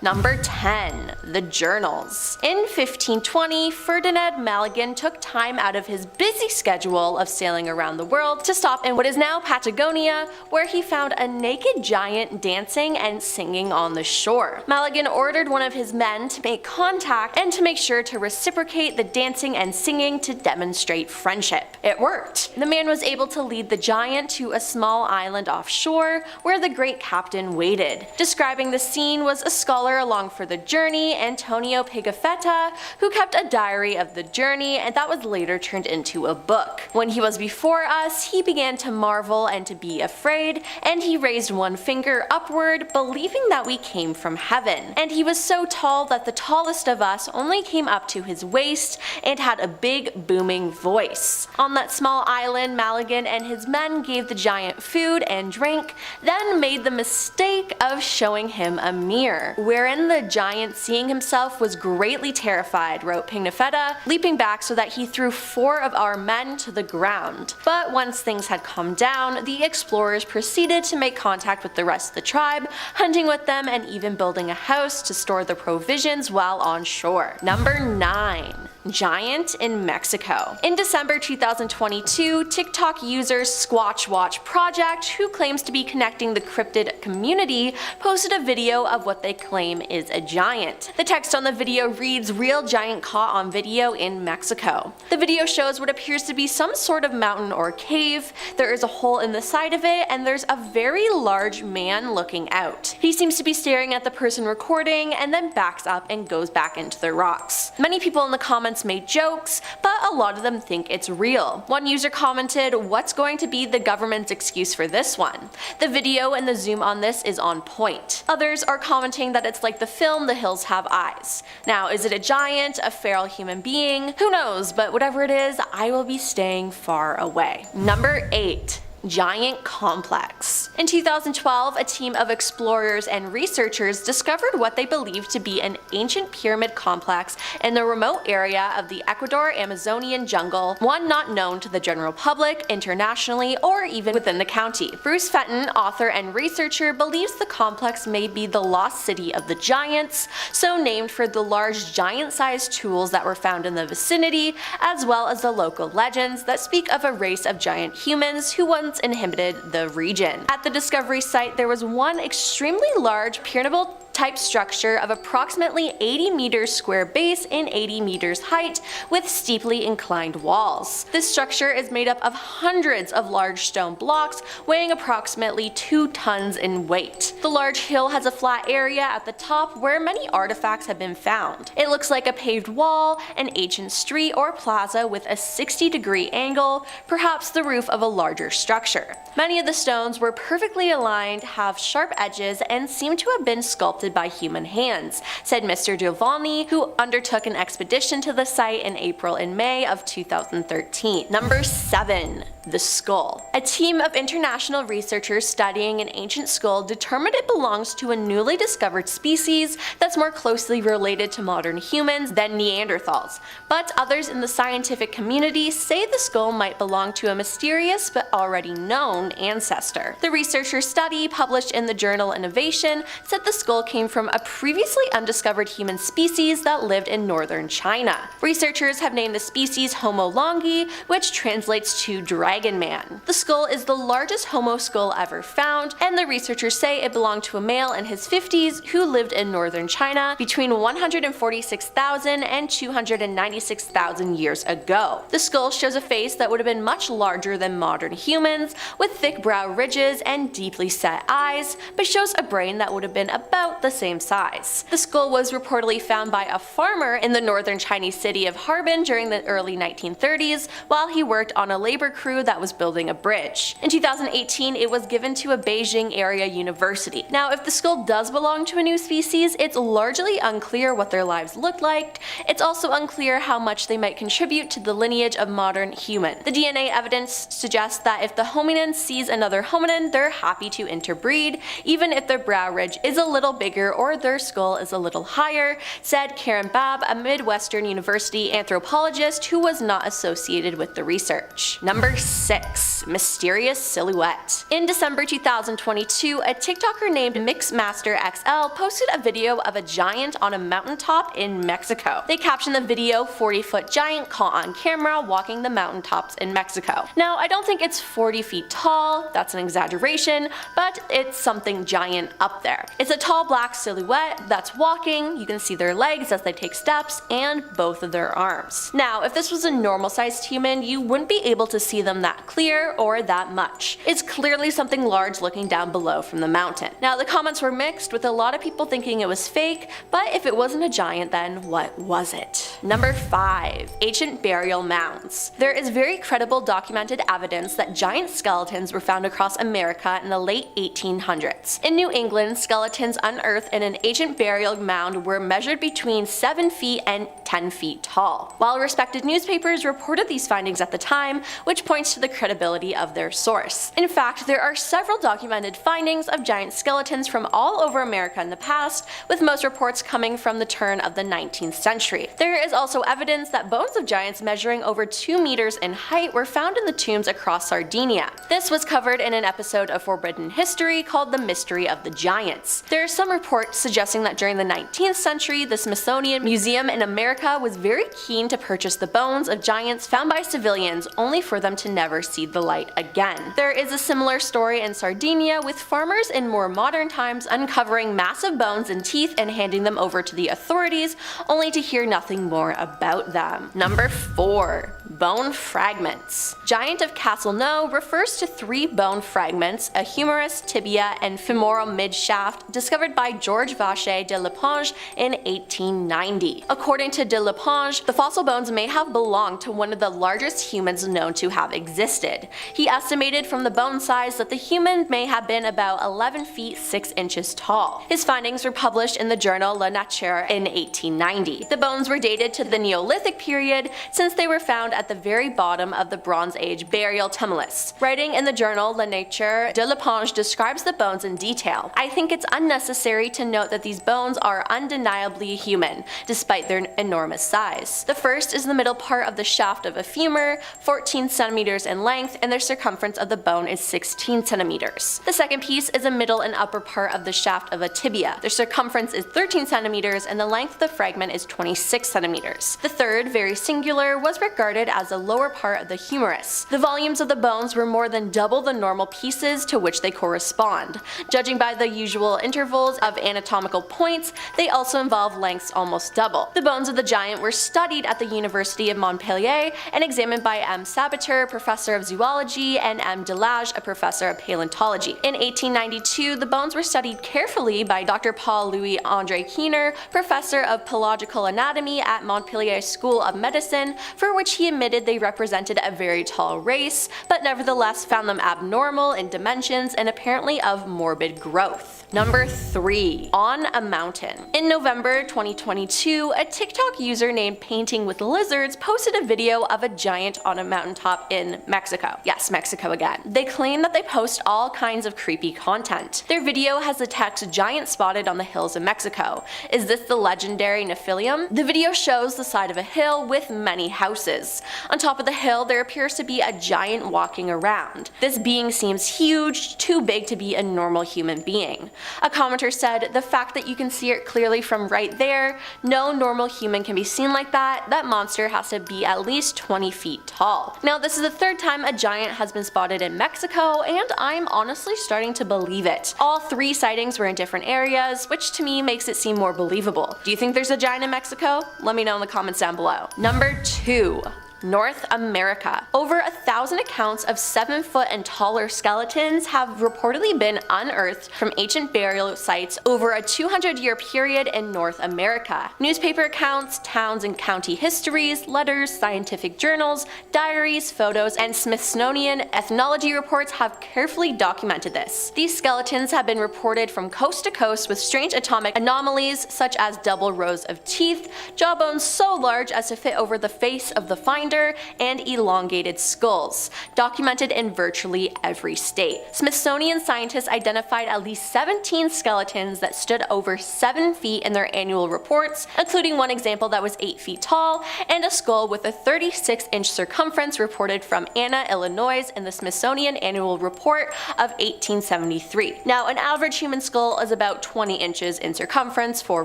Number 10. The Journals. In 1520, Ferdinand Magellan took time out of his busy schedule of sailing around the world to stop in what is now Patagonia, where he found a naked giant dancing and singing on the shore. Magellan ordered one of his men to make contact and to make sure to reciprocate the dancing and singing to demonstrate friendship. It worked. The man was able to lead the giant to a small island offshore where the great captain waited. Describing the scene was a scholar along for the journey, Antonio Pigafetta, who kept a diary of the journey, and that was later turned into a book. When he was before us, he began to marvel and to be afraid, and he raised one finger upward, believing that we came from heaven. And he was so tall that the tallest of us only came up to his waist and had a big booming voice. On that small island, Magellan and his men gave the giant food and drink, then made the mistake of showing him a mirror, wherein the giant, seeing himself, was greatly terrified, wrote Pigafetta, leaping back so that he threw 4 of our men to the ground. But once things had calmed down, the explorers proceeded to make contact with the rest of the tribe, hunting with them and even building a house to store the provisions while on shore. Number 9. Giant in Mexico. In December 2022, TikTok user Squatchwatch Project, who claims to be connecting the cryptid community, posted a video of what they claim is a giant. The text on the video reads, "Real giant caught on video in Mexico." The video shows what appears to be some sort of mountain or cave. There is a hole in the side of it, and there's a very large man looking out. He seems to be staring at the person recording and then backs up and goes back into the rocks. Many people in the comments made jokes, but a lot of them think it's real. One user commented, "What's going to be the government's excuse for this one? The video and the zoom on this is on point." Others are commenting that it's like the film The Hills Have Eyes. Now, is it a giant, a feral human being? Who knows, but whatever it is, I will be staying far away. Number 8. Giant complex. In 2012, a team of explorers and researchers discovered what they believed to be an ancient pyramid complex in the remote area of the Ecuador Amazonian jungle, one not known to the general public, internationally, or even within the county. Bruce Fenton, author and researcher, believes the complex may be the lost city of the giants, so named for the large giant-sized tools that were found in the vicinity, as well as the local legends that speak of a race of giant humans who once inhabited the region. At the discovery site, there was one extremely large pyramidal type structure of approximately 80 meters square base and 80 meters height with steeply inclined walls. This structure is made up of hundreds of large stone blocks weighing approximately 2 tons in weight. The large hill has a flat area at the top where many artifacts have been found. It looks like a paved wall, an ancient street or plaza with a 60-degree angle, perhaps the roof of a larger structure. Many of the stones were perfectly aligned, have sharp edges, and seem to have been sculpted by human hands, said Mr. Giovanni, who undertook an expedition to the site in April and May of 2013. Number 7. The skull. A team of international researchers studying an ancient skull determined it belongs to a newly discovered species that's more closely related to modern humans than Neanderthals, but others in the scientific community say the skull might belong to a mysterious but already known ancestor. The researcher study, published in the journal Innovation, said the skull came from a previously undiscovered human species that lived in northern China. Researchers have named the species Homo longi, which translates to dragon man. The skull is the largest Homo skull ever found, and the researchers say it belonged to a male in his 50s who lived in northern China between 146,000 and 296,000 years ago. The skull shows a face that would have been much larger than modern humans, with thick brow ridges and deeply set eyes, but shows a brain that would have been about the same size. The skull was reportedly found by a farmer in the northern Chinese city of Harbin during the early 1930s while he worked on a labor crew that was building a bridge. In 2018, it was given to a Beijing area university. Now, if the skull does belong to a new species, it's largely unclear what their lives looked like. It's also unclear how much they might contribute to the lineage of modern human. The DNA evidence suggests that if the hominin sees another hominin, they're happy to interbreed, even if their brow ridge is a little bigger or their skull is a little higher, said Karen Babb, a Midwestern University anthropologist who was not associated with the research. Number 6. Mysterious silhouette. In December 2022, a TikToker named MixMasterXL posted a video of a giant on a mountaintop in Mexico. They captioned the video, "40-foot giant caught on camera walking the mountaintops in Mexico." Now, I don't think it's 40 feet tall, that's an exaggeration, but it's something giant up there. It's a tall black silhouette that's walking, you can see their legs as they take steps, and both of their arms. Now, if this was a normal sized human, you wouldn't be able to see them that clear or that much. It's clearly something large looking down below from the mountain. Now, the comments were mixed, with a lot of people thinking it was fake, but if it wasn't a giant, then what was it? Number 5. Ancient burial mounds. There is very credible documented evidence that giant skeletons were found across America in the late 1800s. In New England, skeletons unearthed in an ancient burial mound were measured between 7 feet and 10 feet tall. While respected newspapers reported these findings at the time, which points to the credibility of their source. In fact, there are several documented findings of giant skeletons from all over America in the past, with most reports coming from the turn of the 19th century. There is also evidence that bones of giants measuring over 2 meters in height were found in the tombs across Sardinia. This was covered in an episode of Forbidden History called The Mystery of the Giants. There are some reports suggesting that during the 19th century, the Smithsonian Museum in America was very keen to purchase the bones of giants found by civilians, only for them to never see the light again. There is a similar story in Sardinia, with farmers in more modern times uncovering massive bones and teeth and handing them over to the authorities, only to hear nothing more about them. Number 4. Bone fragments. Giant of Castelnau refers to 3 bone fragments, a humerus, tibia, and femoral midshaft, discovered by Georges Vacher de Leponge in 1890. According to de Leponge, the fossil bones may have belonged to one of the largest humans known to have existed. He estimated from the bone size that the human may have been about 11 feet 6 inches tall. His findings were published in the journal La Nature in 1890. The bones were dated to the Neolithic period, since they were found at the very bottom of the Bronze Age burial tumulus. Writing in the journal La Nature, de Leponge describes the bones in detail. "I think it's unnecessary to note that these bones are undeniably human, despite their enormous size. The first is the middle part of the shaft of a femur, 14 centimeters in length, and the circumference of the bone is 16 centimeters. The second piece is a middle and upper part of the shaft of a tibia. The circumference is 13 centimeters, and the length of the fragment is 26 centimeters. The third, very singular, was regarded as the lower part of the humerus. The volumes of the bones were more than double the normal pieces to which they correspond. Judging by the usual intervals of anatomical points, they also involve lengths almost double. The bones of the giant were studied at the University of Montpellier and examined by M. Sabater, professor of zoology, and M. Delage, a professor of paleontology. In 1892, the bones were studied carefully by Dr. Paul Louis André Keener, professor of pelagical anatomy at Montpellier School of Medicine, for which he admitted they represented a very tall race, but nevertheless found them abnormal in dimensions and apparently of morbid growth. Number 3. On a mountain. In November 2022, a TikTok user named Painting with Lizards posted a video of a giant on a mountaintop in Mexico. Yes, Mexico again. They claim that they post all kinds of creepy content. Their video has the text "giant spotted on the hills of Mexico. Is this the legendary Nephilim?" The video shows the side of a hill with many houses. On top of the hill, there appears to be a giant walking around. This being seems huge, too big to be a normal human being. A commenter said, "The fact that you can see it clearly from right there, no normal human can be seen like that. That monster has to be at least 20 feet tall." Now, this is the 3rd time a giant has been spotted in Mexico, and I'm honestly starting to believe it. All 3 sightings were in different areas, which to me makes it seem more believable. Do you think there's a giant in Mexico? Let me know in the comments down below. Number 2. North America. Over 1,000 accounts of 7-foot and taller skeletons have reportedly been unearthed from ancient burial sites over a 200-year period in North America. Newspaper accounts, towns and county histories, letters, scientific journals, diaries, photos, and Smithsonian ethnology reports have carefully documented this. These skeletons have been reported from coast to coast with strange atomic anomalies such as double rows of teeth, jawbones so large as to fit over the face of the finder, slender and elongated skulls, documented in virtually every state. Smithsonian scientists identified at least 17 skeletons that stood over 7 feet in their annual reports, including one example that was 8 feet tall, and a skull with a 36-inch circumference reported from Anna, Illinois in the Smithsonian Annual Report of 1873. Now, an average human skull is about 20 inches in circumference for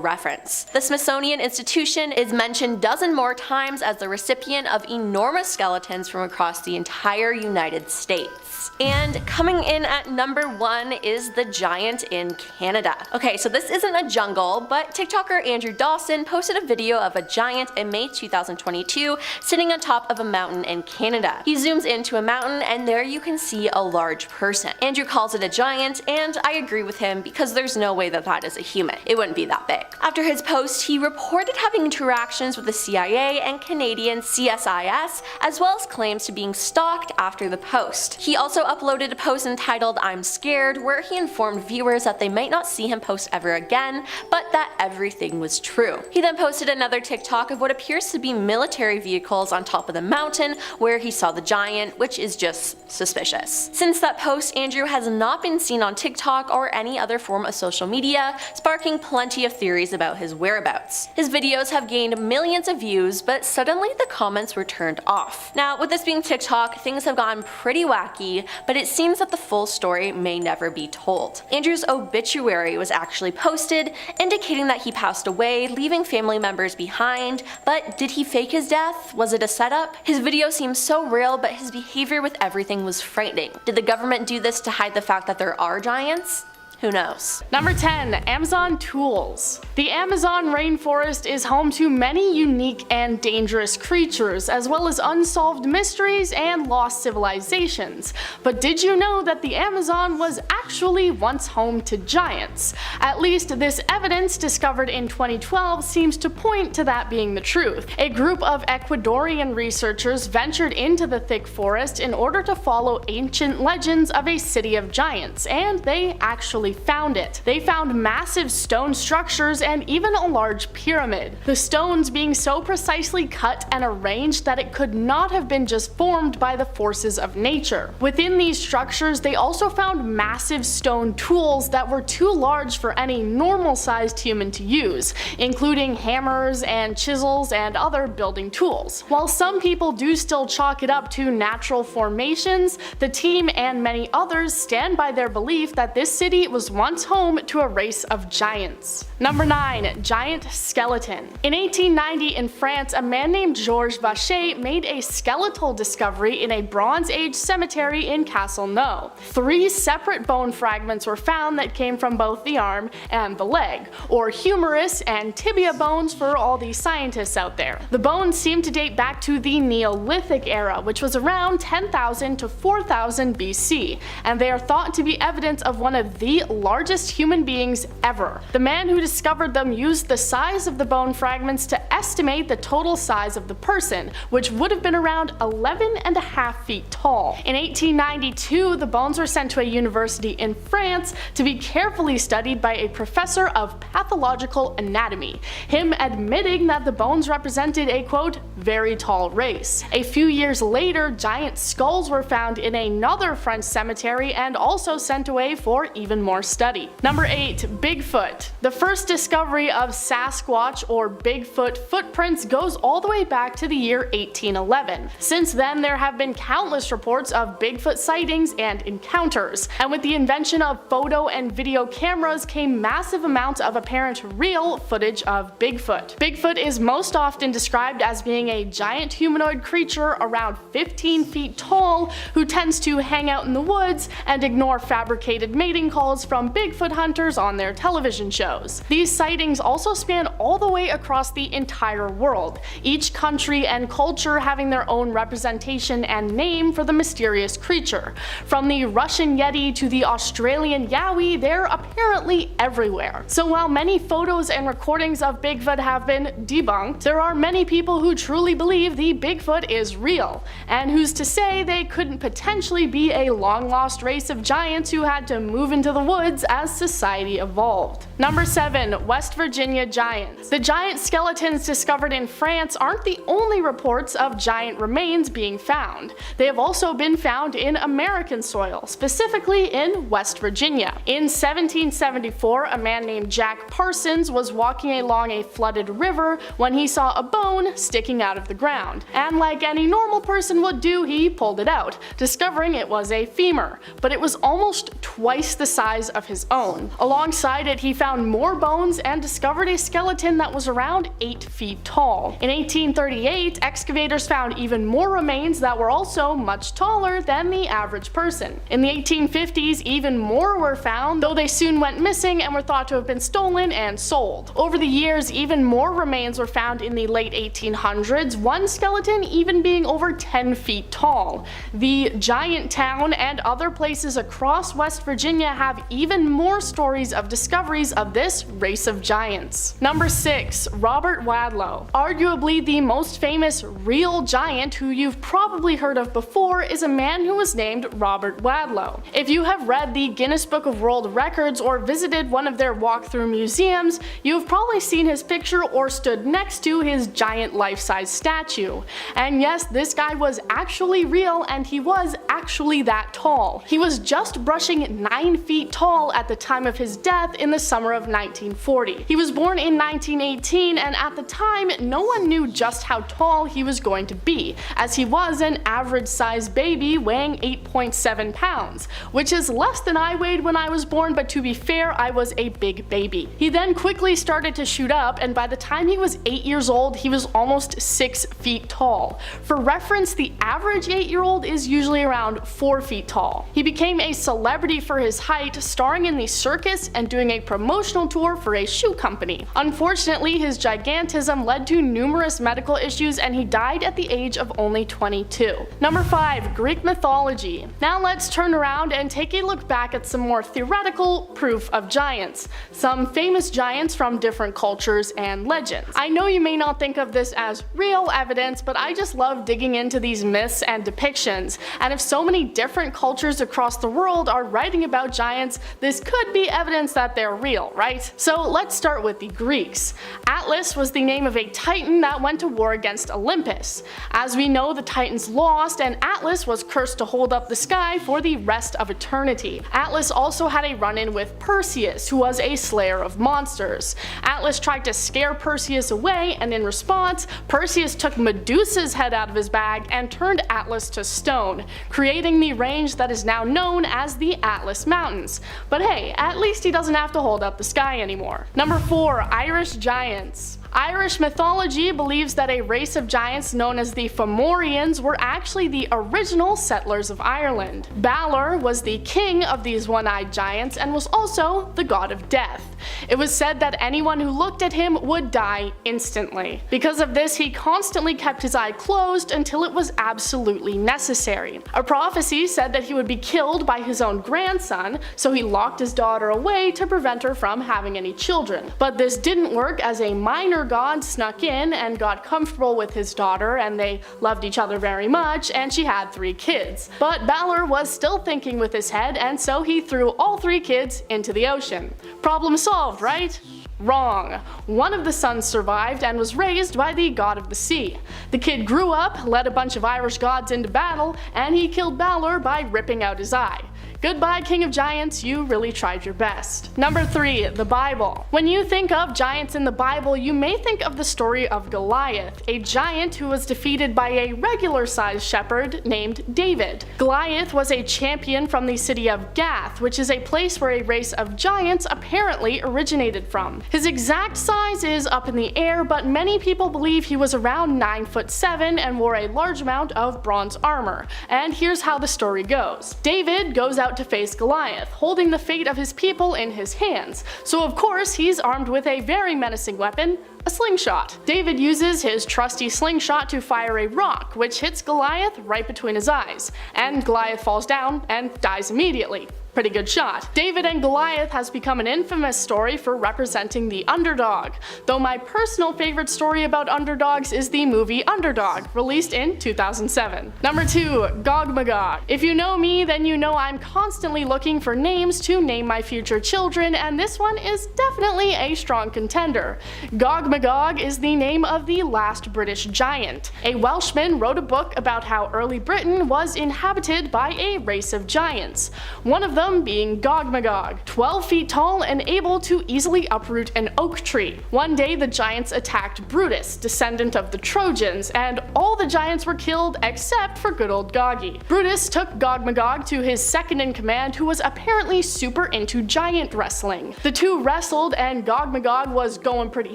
reference. The Smithsonian Institution is mentioned a dozen more times as the recipient of enormous skeletons from across the entire United States. And coming in at number 1 is the giant in Canada. Okay, so this isn't a jungle, but TikToker Andrew Dawson posted a video of a giant in May 2022 sitting on top of a mountain in Canada. He zooms into a mountain and there you can see a large person. Andrew calls it a giant, and I agree with him because there's no way that that is a human. It wouldn't be that big. After his post, he reported having interactions with the CIA and Canadian CSIS, as well as claims to being stalked after the post. He also uploaded a post entitled "I'm Scared," where he informed viewers that they might not see him post ever again, but that everything was true. He then posted another TikTok of what appears to be military vehicles on top of the mountain where he saw the giant, which is just suspicious. Since that post, Andrew has not been seen on TikTok or any other form of social media, sparking plenty of theories about his whereabouts. His videos have gained millions of views, but suddenly the comments were turned off. Now, with this being TikTok, things have gotten pretty wacky, but it seems that the full story may never be told. Andrew's obituary was actually posted, indicating that he passed away, leaving family members behind, but did he fake his death? Was it a setup? His video seems so real, but his behavior with everything was frightening. Did the government do this to hide the fact that there are giants? Who knows? Number 10. Amazon tools. The Amazon rainforest is home to many unique and dangerous creatures, as well as unsolved mysteries and lost civilizations. But did you know that the Amazon was actually once home to giants? At least this evidence discovered in 2012 seems to point to that being the truth. A group of Ecuadorian researchers ventured into the thick forest in order to follow ancient legends of a city of giants, and they actually found it. They found massive stone structures and even a large pyramid, the stones being so precisely cut and arranged that it could not have been just formed by the forces of nature. Within these structures, they also found massive stone tools that were too large for any normal-sized human to use, including hammers and chisels and other building tools. While some people do still chalk it up to natural formations, the team and many others stand by their belief that this city was once home to a race of giants. Number 9. Giant skeleton. In 1890 in France, a man named Georges Vacher made a skeletal discovery in a Bronze Age cemetery in Castelnau. 3 separate bone fragments were found that came from both the arm and the leg, or humerus and tibia bones for all the scientists out there. The bones seem to date back to the Neolithic era, which was around 10,000 to 4,000 BC, and they are thought to be evidence of one of the largest human beings ever. The man who discovered them used the size of the bone fragments to estimate the total size of the person, which would have been around 11.5 feet tall. In 1892, the bones were sent to a university in France to be carefully studied by a professor of pathological anatomy, him admitting that the bones represented a quote, very tall race. A few years later, giant skulls were found in another French cemetery and also sent away for even more study. Number 8. Bigfoot. The first discovery of Sasquatch or Bigfoot footprints goes all the way back to the year 1811. Since then, there have been countless reports of Bigfoot sightings and encounters, and with the invention of photo and video cameras came massive amounts of apparent real footage of Bigfoot. Bigfoot is most often described as being a giant humanoid creature around 15 feet tall who tends to hang out in the woods and ignore fabricated mating calls from Bigfoot hunters on their television shows. These sightings also span all the way across the entire world, each country and culture having their own representation and name for the mysterious creature. From the Russian Yeti to the Australian Yowie, they're apparently everywhere. So while many photos and recordings of Bigfoot have been debunked, there are many people who truly believe the Bigfoot is real, and who's to say they couldn't potentially be a long-lost race of giants who had to move into the woods as society evolved. Number 7. West Virginia Giants. The giant skeletons discovered in France aren't the only reports of giant remains being found. They have also been found in American soil, specifically in West Virginia. In 1774, a man named Jack Parsons was walking along a flooded river when he saw a bone sticking out of the ground, and like any normal person would do, he pulled it out, discovering it was a femur, but it was almost twice the size of his own. Alongside it, he found more bones and discovered a skeleton that was around 8 feet tall. In 1838, excavators found even more remains that were also much taller than the average person. In the 1850s, even more were found, though they soon went missing and were thought to have been stolen and sold. Over the years, even more remains were found in the late 1800s, one skeleton even being over 10 feet tall. The Giant Town and other places across West Virginia have even more stories of discoveries of this race of giants. Number 6. Robert Wadlow. Arguably the most famous real giant who you've probably heard of before is a man who was named Robert Wadlow. If you have read the Guinness Book of World Records or visited one of their walkthrough museums, you've probably seen his picture or stood next to his giant life-size statue. And yes, this guy was actually real, and he was actually that tall. He was just brushing 9 feet tall at the time of his death in the summer of 1940. He was born in 1918, and at the time, no one knew just how tall he was going to be, as he was an average-sized baby weighing 8.7 pounds, which is less than I weighed when I was born, but to be fair, I was a big baby. He then quickly started to shoot up, and by the time he was 8 years old, he was almost 6 feet tall. For reference, the average 8-year-old is usually around 4 feet tall. He became a celebrity for his height, starring in the circus and doing a promotional tour for a shoe company. Unfortunately, his gigantism led to numerous medical issues, and he died at the age of only 22. Number 5. Greek mythology. Now let's turn around and take a look back at some more theoretical proof of giants. Some famous giants from different cultures and legends. I know you may not think of this as real evidence, but I just love digging into these myths and depictions, and if so many different cultures across the world are writing about giants, this could be evidence that they're real, right? So let's start with the Greeks. Atlas was the name of a titan that went to war against Olympus. As we know, the Titans lost, and Atlas was cursed to hold up the sky for the rest of eternity. Atlas also had a run-in with Perseus, who was a slayer of monsters. Atlas tried to scare Perseus away, and in response, Perseus took Medusa's head out of his bag and turned Atlas to stone, creating the range that is now known as the Atlas Mountains. But hey, at least he doesn't have to hold up the sky anymore. Number 4. Irish Giants. Irish mythology believes that a race of giants known as the Fomorians were actually the original settlers of Ireland. Balor was the king of these one-eyed giants and was also the god of death. It was said that anyone who looked at him would die instantly. Because of this, he constantly kept his eye closed until it was absolutely necessary. A prophecy said that he would be killed by his own grandson, so he locked his daughter away to prevent her from having any children. But this didn't work, as a minor god snuck in and got comfortable with his daughter, and they loved each other very much, and she had 3 kids. But Balor was still thinking with his head, and so he threw all 3 kids into the ocean. Problem solved, right? Wrong. One of the sons survived and was raised by the god of the sea. The kid grew up, led a bunch of Irish gods into battle, and he killed Balor by ripping out his eye. Goodbye, King of Giants, you really tried your best. Number 3. The Bible. When you think of giants in the Bible, you may think of the story of Goliath, a giant who was defeated by a regular-sized shepherd named David. Goliath was a champion from the city of Gath, which is a place where a race of giants apparently originated from. His exact size is up in the air, but many people believe he was around 9'7" and wore a large amount of bronze armor. And here's how the story goes. David goes out to face Goliath, holding the fate of his people in his hands. So of course he's armed with a very menacing weapon, a slingshot. David uses his trusty slingshot to fire a rock, which hits Goliath right between his eyes, and Goliath falls down and dies immediately. Pretty good shot. David and Goliath has become an infamous story for representing the underdog, though my personal favorite story about underdogs is the movie Underdog, released in 2007. Number 2. Gog-Magog. If you know me, then you know I'm constantly looking for names to name my future children, and this one is definitely a strong contender. Gog-Magog is the name of the last British giant. A Welshman wrote a book about how early Britain was inhabited by a race of giants, one of them being Gog-Magog, 12 feet tall and able to easily uproot an oak tree. One day the giants attacked Brutus, descendant of the Trojans, and all the giants were killed except for good old Goggy. Brutus took Gog-Magog to his second in command, who was apparently super into giant wrestling. The two wrestled and Gog-Magog was going pretty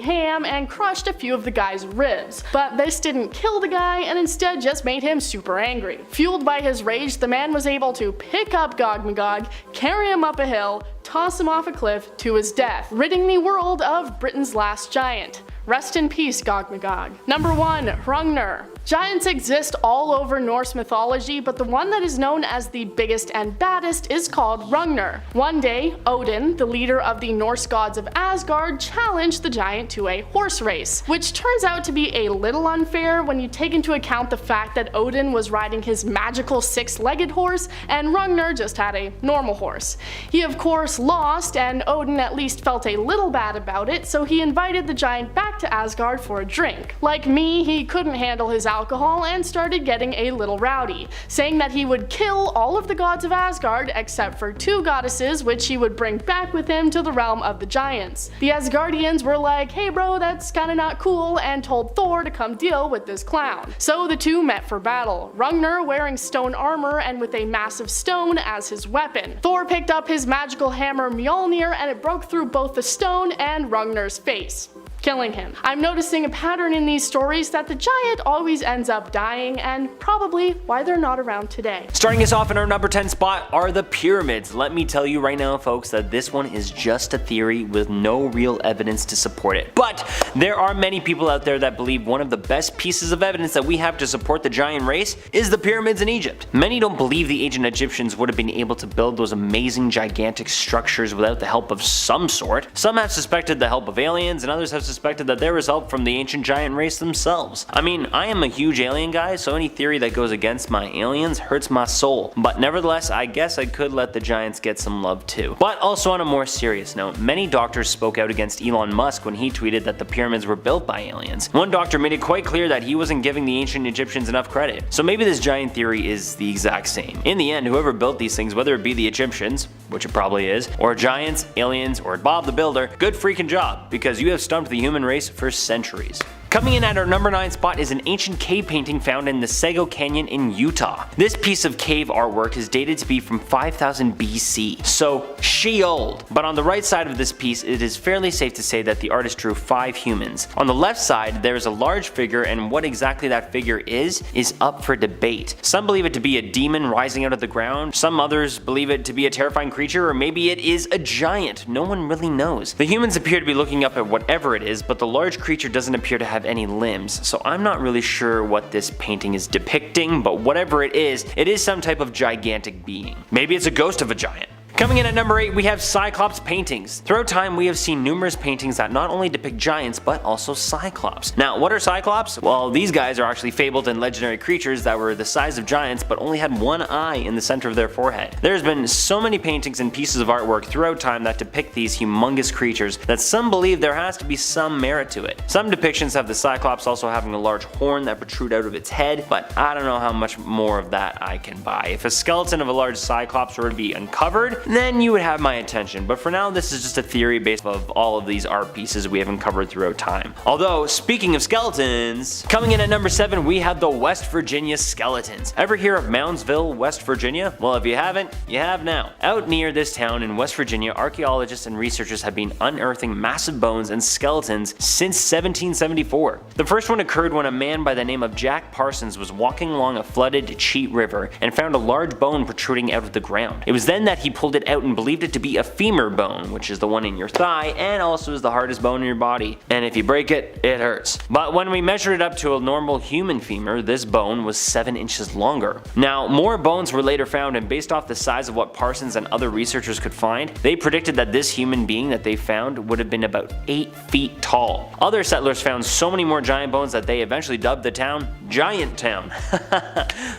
ham and crushed a few of the guy's ribs, but this didn't kill the guy and instead just made him super angry. Fueled by his rage, the man was able to pick up Gog-Magog, carry him up a hill, toss him off a cliff to his death, ridding the world of Britain's last giant. Rest in peace, Gog-Magog. Number 1. Hrungnir. Giants exist all over Norse mythology, but the one that is known as the biggest and baddest is called Hrungnir. One day, Odin, the leader of the Norse gods of Asgard, challenged the giant to a horse race, which turns out to be a little unfair when you take into account the fact that Odin was riding his magical six-legged horse and Hrungnir just had a normal horse. He of course lost, and Odin at least felt a little bad about it, so he invited the giant back to Asgard for a drink. Like me, he couldn't handle his alcohol and started getting a little rowdy, saying that he would kill all of the gods of Asgard except for 2 goddesses, which he would bring back with him to the realm of the giants. The Asgardians were like, hey bro, that's kinda not cool, and told Thor to come deal with this clown. So the two met for battle, Hrungnir wearing stone armor and with a massive stone as his weapon. Thor picked up his magical hammer Mjolnir and it broke through both the stone and Hrungnir's face, killing him. I'm noticing a pattern in these stories that the giant always ends up dying, and probably why they're not around today. Starting us off in our number 10 spot are the pyramids. Let me tell you right now, folks, that this one is just a theory with no real evidence to support it. But there are many people out there that believe one of the best pieces of evidence that we have to support the giant race is the pyramids in Egypt. Many don't believe the ancient Egyptians would have been able to build those amazing gigantic structures without the help of some sort. Some have suspected the help of aliens, and others have suspected that there was help from the ancient giant race themselves. I mean, I am a huge alien guy, so any theory that goes against my aliens hurts my soul. But nevertheless, I guess I could let the giants get some love too. But also on a more serious note, many doctors spoke out against Elon Musk when he tweeted that the pyramids were built by aliens. One doctor made it quite clear that he wasn't giving the ancient Egyptians enough credit. So maybe this giant theory is the exact same. In the end, whoever built these things, whether it be the Egyptians, which it probably is, or giants, aliens, or Bob the Builder, good freaking job, because you have stumped the human race for centuries. Coming in at our number 9 spot is an ancient cave painting found in the Sego Canyon in Utah. This piece of cave artwork is dated to be from 5000 BC, so she-old. But on the right side of this piece, it is fairly safe to say that the artist drew 5 humans. On the left side, there is a large figure, and what exactly that figure is up for debate. Some believe it to be a demon rising out of the ground, some others believe it to be a terrifying creature, or maybe it is a giant. No one really knows. The humans appear to be looking up at whatever it is, but the large creature doesn't appear to have any limbs, so I'm not really sure what this painting is depicting, but whatever it is some type of gigantic being. Maybe it's a ghost of a giant. Coming in at number 8, we have Cyclops paintings. Throughout time, we have seen numerous paintings that not only depict giants, but also Cyclops. Now, what are Cyclops? Well, these guys are actually fabled and legendary creatures that were the size of giants, but only had one eye in the center of their forehead. There's been so many paintings and pieces of artwork throughout time that depict these humongous creatures that some believe there has to be some merit to it. Some depictions have the Cyclops also having a large horn that protrude out of its head, but I don't know how much more of that I can buy. If a skeleton of a large Cyclops were to be uncovered, then you would have my attention, but for now this is just a theory based off of all of these art pieces we have uncovered throughout time. Although, speaking of skeletons, coming in at number 7 we have the West Virginia skeletons. Ever hear of Moundsville, West Virginia? Well, if you haven't, you have now. Out near this town in West Virginia, archaeologists and researchers have been unearthing massive bones and skeletons since 1774. The first one occurred when a man by the name of Jack Parsons was walking along a flooded Cheat River and found a large bone protruding out of the ground. It was then that he pulled ruled it out and believed it to be a femur bone, which is the one in your thigh and also is the hardest bone in your body. And if you break it, it hurts. But when we measured it up to a normal human femur, this bone was 7 inches longer. Now, more bones were later found, and based off the size of what Parsons and other researchers could find, they predicted that this human being that they found would have been about 8 feet tall. Other settlers found so many more giant bones that they eventually dubbed the town Giant Town.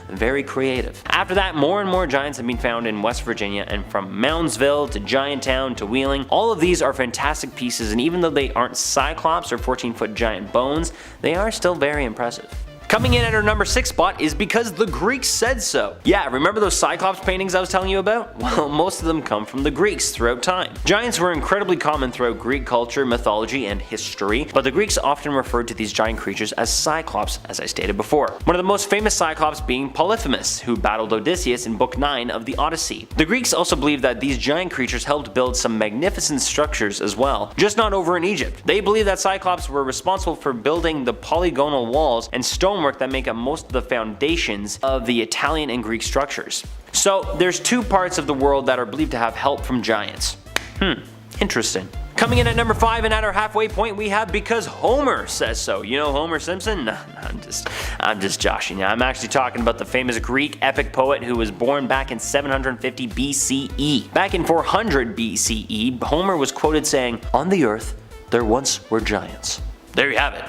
Very creative. After that, more and more giants have been found in West Virginia, and from Moundsville to Gianttown to Wheeling, all of these are fantastic pieces, and even though they aren't cyclops or 14-foot giant bones, they are still very impressive. Coming in at our number 6 spot is because the Greeks said so. Yeah, remember those Cyclops paintings I was telling you about? Well, most of them come from the Greeks throughout time. Giants were incredibly common throughout Greek culture, mythology, and history, but the Greeks often referred to these giant creatures as Cyclops, as I stated before. One of the most famous Cyclops being Polyphemus, who battled Odysseus in Book 9 of the Odyssey. The Greeks also believed that these giant creatures helped build some magnificent structures as well, just not over in Egypt. They believed that Cyclops were responsible for building the polygonal walls and stonework that make up most of the foundations of the Italian and Greek structures. So there's 2 parts of the world that are believed to have help from giants. Interesting. Coming in at number 5 and at our halfway point, we have because Homer says so. You know Homer Simpson? No, I'm just joshing you. I'm actually talking about the famous Greek epic poet who was born back in 750 BCE. Back in 400 BCE, Homer was quoted saying, "On the earth, there once were giants." There you have it.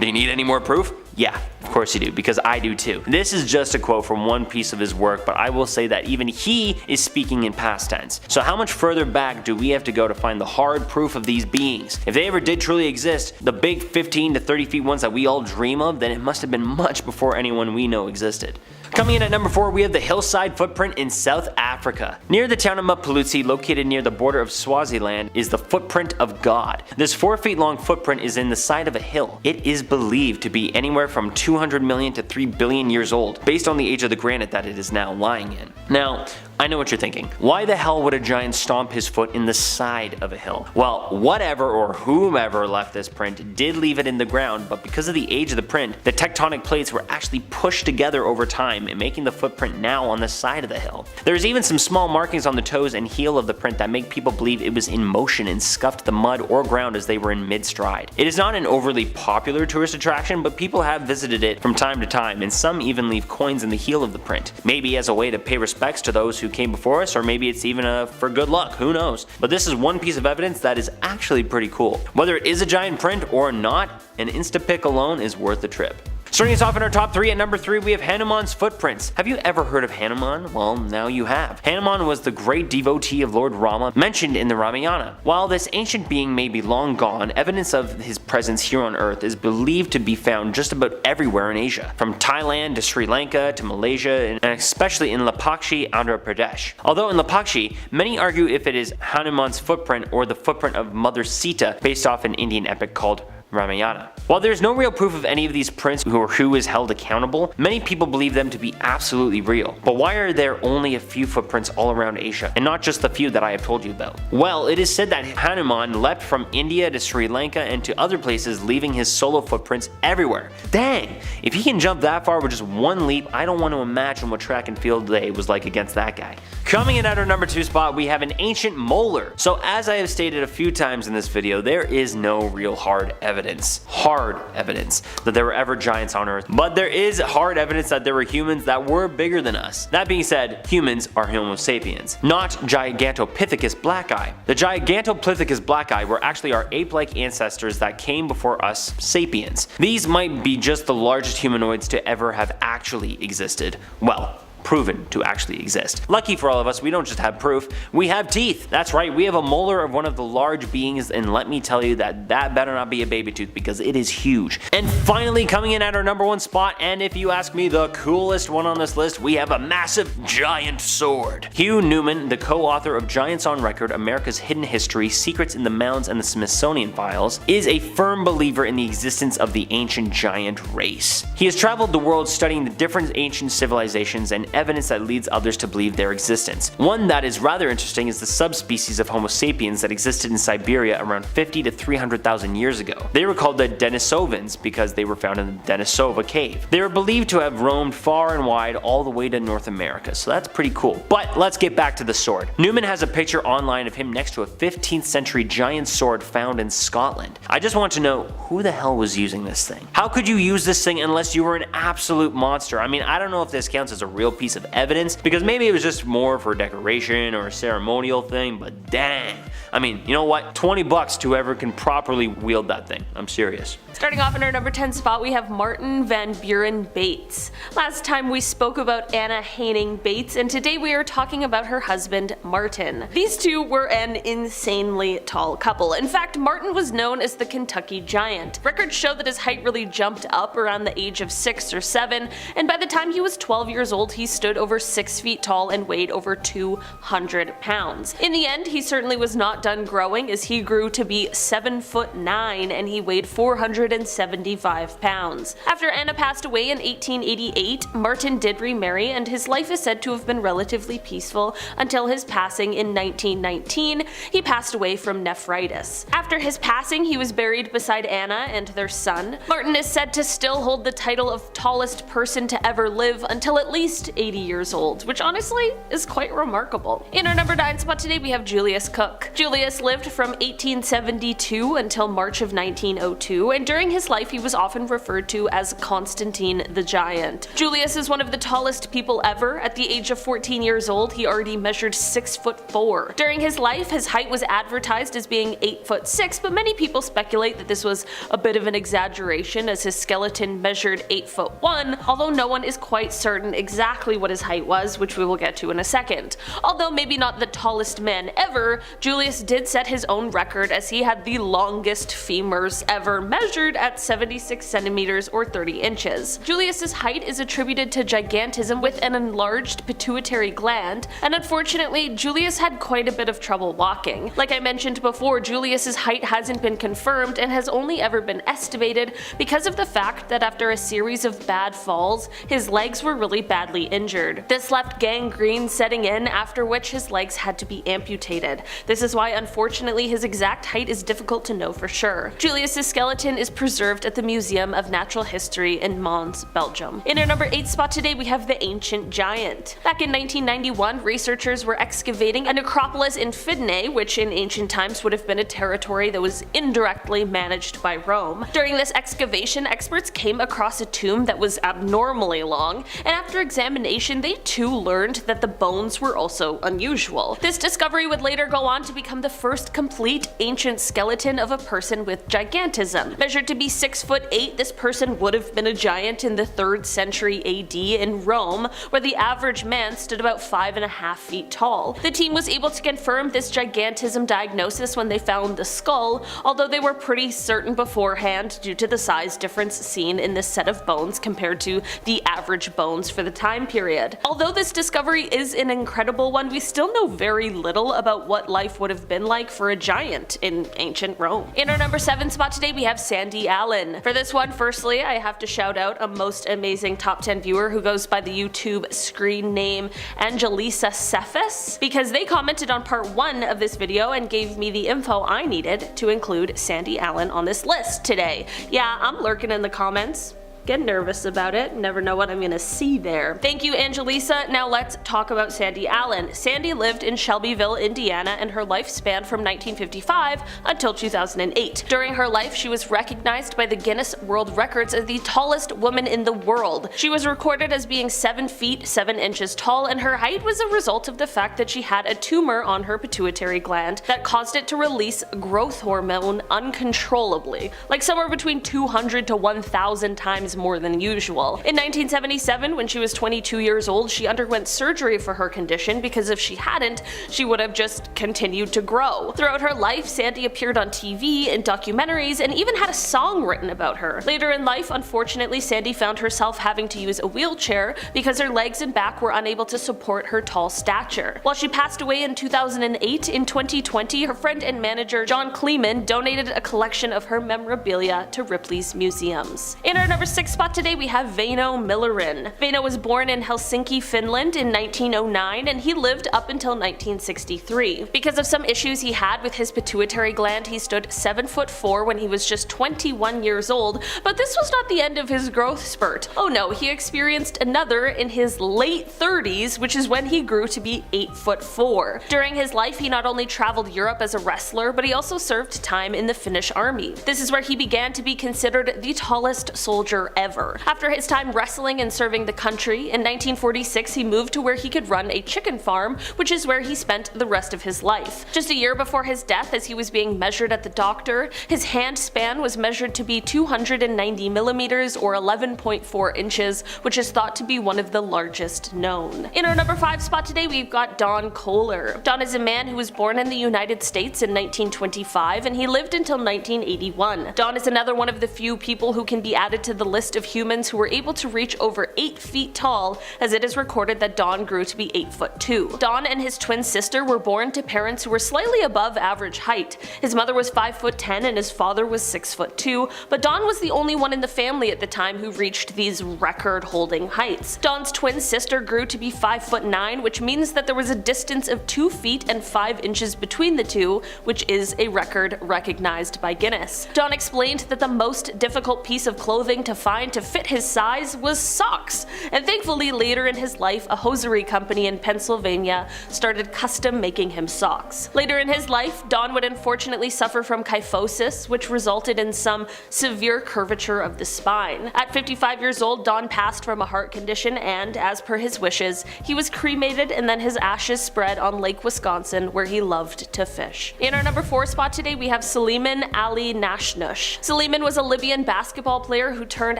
Do you need any more proof? Yeah, of course you do, because I do too. This is just a quote from one piece of his work, but I will say that even he is speaking in past tense. So how much further back do we have to go to find the hard proof of these beings? If they ever did truly exist, the big 15 to 30 feet ones that we all dream of, then it must have been much before anyone we know existed. Coming in at number 4, we have the hillside footprint in South Africa. Near the town of Mapulutsi, located near the border of Swaziland, is the footprint of God. This 4 feet long footprint is in the side of a hill. It is believed to be anywhere from 200 million to 3 billion years old, based on the age of the granite that it is now lying in. Now, I know what you're thinking. Why the hell would a giant stomp his foot in the side of a hill? Well, whatever or whomever left this print did leave it in the ground, but because of the age of the print, the tectonic plates were actually pushed together over time, making the footprint now on the side of the hill. There's even some small markings on the toes and heel of the print that make people believe it was in motion and scuffed the mud or ground as they were in mid-stride. It is not an overly popular tourist attraction, but people have visited it from time to time, and some even leave coins in the heel of the print. Maybe as a way to pay respects to those who came before us, or maybe it's even for good luck, who knows. But this is one piece of evidence that is actually pretty cool. Whether it is a giant print or not, an Instapic alone is worth the trip. Starting us off in our top 3, at number 3 we have Hanuman's footprints. Have you ever heard of Hanuman? Well, now you have. Hanuman was the great devotee of Lord Rama mentioned in the Ramayana. While this ancient being may be long gone, evidence of his presence here on Earth is believed to be found just about everywhere in Asia, from Thailand to Sri Lanka to Malaysia, and especially in Lapakshi, Andhra Pradesh. Although in Lapakshi, many argue if it is Hanuman's footprint or the footprint of Mother Sita, based off an Indian epic called Ramayana. While there's no real proof of any of these prints or who is held accountable, many people believe them to be absolutely real. But why are there only a few footprints all around Asia, and not just the few that I have told you about? Well, it is said that Hanuman leapt from India to Sri Lanka and to other places, leaving his solo footprints everywhere. Dang! If he can jump that far with just one leap, I don't want to imagine what track and field day was like against that guy. Coming in at our number 2 spot, we have an ancient molar. So as I have stated a few times in this video, there is no real hard evidence that there were ever giants on Earth, but there is hard evidence that there were humans that were bigger than us. That being said, humans are Homo sapiens, not Gigantopithecus blacki. The Gigantopithecus blacki were actually our ape-like ancestors that came before us sapiens. These might be just the largest humanoids to ever have actually existed. Well, proven to actually exist. Lucky for all of us, we don't just have proof, we have teeth. That's right, we have a molar of one of the large beings, and let me tell you that better not be a baby tooth, because it is huge. And finally, coming in at our number 1 spot, and if you ask me, the coolest one on this list, we have a massive giant sword. Hugh Newman, the co-author of Giants on Record, America's Hidden History, Secrets in the Mounds and the Smithsonian Files, is a firm believer in the existence of the ancient giant race. He has traveled the world studying the different ancient civilizations, and evidence that leads others to believe their existence. One that is rather interesting is the subspecies of Homo sapiens that existed in Siberia around 50 to 300,000 years ago. They were called the Denisovans because they were found in the Denisova cave. They were believed to have roamed far and wide all the way to North America, so that's pretty cool. But let's get back to the sword. Newman has a picture online of him next to a 15th century giant sword found in Scotland. I just want to know, who the hell was using this thing? How could you use this thing unless you were an absolute monster? I mean, I don't know if this counts as a real piece of evidence, because maybe it was just more for decoration or a ceremonial thing, but dang. I mean, you know what? 20 bucks to whoever can properly wield that thing. I'm serious. Starting off in our number 10 spot, we have Martin Van Buren Bates. Last time we spoke about Anna Haining Bates, and today we are talking about her husband, Martin. These two were an insanely tall couple. In fact, Martin was known as the Kentucky Giant. Records show that his height really jumped up around the age of 6 or 7, and by the time he was 12 years old, he stood over 6 feet tall and weighed over 200 pounds. In the end, he certainly was not done growing, as he grew to be 7'9" and he weighed 475 pounds. After Anna passed away in 1888, Martin did remarry, and his life is said to have been relatively peaceful until his passing in 1919. He passed away from nephritis. After his passing, he was buried beside Anna and their son. Martin is said to still hold the title of tallest person to ever live until at least 80 years old, which honestly is quite remarkable. In our number 9 spot today, we have Julius Cook. Julius lived from 1872 until March of 1902, and during his life he was often referred to as Constantine the Giant. Julius is one of the tallest people ever. At the age of 14 years old, he already measured 6'4". During his life, his height was advertised as being 8'6", but many people speculate that this was a bit of an exaggeration, as his skeleton measured 8'1", although no one is quite certain exactly what his height was, which we will get to in a second. Although maybe not the tallest man ever, Julius did set his own record, as he had the longest femurs ever measured at 76 centimeters or 30 inches. Julius's height is attributed to gigantism with an enlarged pituitary gland, and unfortunately Julius had quite a bit of trouble walking. Like I mentioned before, Julius's height hasn't been confirmed and has only ever been estimated because of the fact that after a series of bad falls, his legs were really badly injured. This left gangrene setting in, after which his legs had to be amputated. This is why unfortunately his exact height is difficult to know for sure. Julius's skeleton is preserved at the Museum of Natural History in Mons, Belgium. In our number 8 spot today, we have the Ancient Giant. Back in 1991, researchers were excavating a necropolis in Fidene, which in ancient times would have been a territory that was indirectly managed by Rome. During this excavation, experts came across a tomb that was abnormally long, and after examination they too learned that the bones were also unusual. This discovery would later go on to become the first complete ancient skeleton of a person with gigantism. Measured to be 6'8", this person would have been a giant in the 3rd century AD in Rome, where the average man stood about 5.5 feet tall. The team was able to confirm this gigantism diagnosis when they found the skull, although they were pretty certain beforehand due to the size difference seen in this set of bones compared to the average bones for the time period. Although this discovery is an incredible one, we still know very little about what life would have been like for a giant in ancient Rome. In our number 7 spot today, we have Sandy Allen. For this one, firstly, I have to shout out a most amazing top 10 viewer who goes by the YouTube screen name Angelisa Cephas, because they commented on part 1 of this video and gave me the info I needed to include Sandy Allen on this list today. Yeah, I'm lurking in the comments. Get nervous about it, never know what I'm gonna see there. Thank you, Angelisa. Now let's talk about Sandy Allen. Sandy lived in Shelbyville, Indiana, and her life spanned from 1955 until 2008. During her life, she was recognized by the Guinness World Records as the tallest woman in the world. She was recorded as being 7 feet 7 inches tall, and her height was a result of the fact that she had a tumor on her pituitary gland that caused it to release growth hormone uncontrollably, like somewhere between 200 to 1,000 times more than usual. In 1977, when she was 22 years old, she underwent surgery for her condition, because if she hadn't, she would have just continued to grow. Throughout her life, Sandy appeared on TV, in documentaries, and even had a song written about her. Later in life, unfortunately, Sandy found herself having to use a wheelchair because her legs and back were unable to support her tall stature. While she passed away in 2008, in 2020, her friend and manager John Kleeman donated a collection of her memorabilia to Ripley's Museums. In our number 6 6th spot today we have Väinö Millerin. Väinö was born in Helsinki, Finland in 1909 and he lived up until 1963. Because of some issues he had with his pituitary gland, he stood 7'4" when he was just 21 years old, but this was not the end of his growth spurt. Oh no, he experienced another in his late 30s, which is when he grew to be 8'4". During his life, he not only traveled Europe as a wrestler, but he also served time in the Finnish army. This is where he began to be considered the tallest soldier ever. After his time wrestling and serving the country, in 1946 he moved to where he could run a chicken farm, which is where he spent the rest of his life. Just a year before his death, as he was being measured at the doctor, his hand span was measured to be 290 millimeters or 11.4 inches, which is thought to be one of the largest known. In our number 5 spot today, we've got Don Kohler. Don is a man who was born in the United States in 1925 and he lived until 1981. Don is another one of the few people who can be added to the list of humans who were able to reach over 8 feet tall, as it is recorded that Don grew to be 8'2". Don and his twin sister were born to parents who were slightly above average height. His mother was 5'10" and his father was 6'2", but Don was the only one in the family at the time who reached these record-holding heights. Don's twin sister grew to be 5'9", which means that there was a distance of 2 feet and 5 inches between the two, which is a record recognized by Guinness. Don explained that the most difficult piece of clothing to find to fit his size was socks, and thankfully later in his life a hosiery company in Pennsylvania started custom making him socks. Later in his life, Don would unfortunately suffer from kyphosis, which resulted in some severe curvature of the spine. At 55 years old, Don passed from a heart condition and, as per his wishes, he was cremated and then his ashes spread on Lake Wisconsin where he loved to fish. In our number 4 spot today we have Suleiman Ali Nashnush. Suleiman was a Libyan basketball player who turned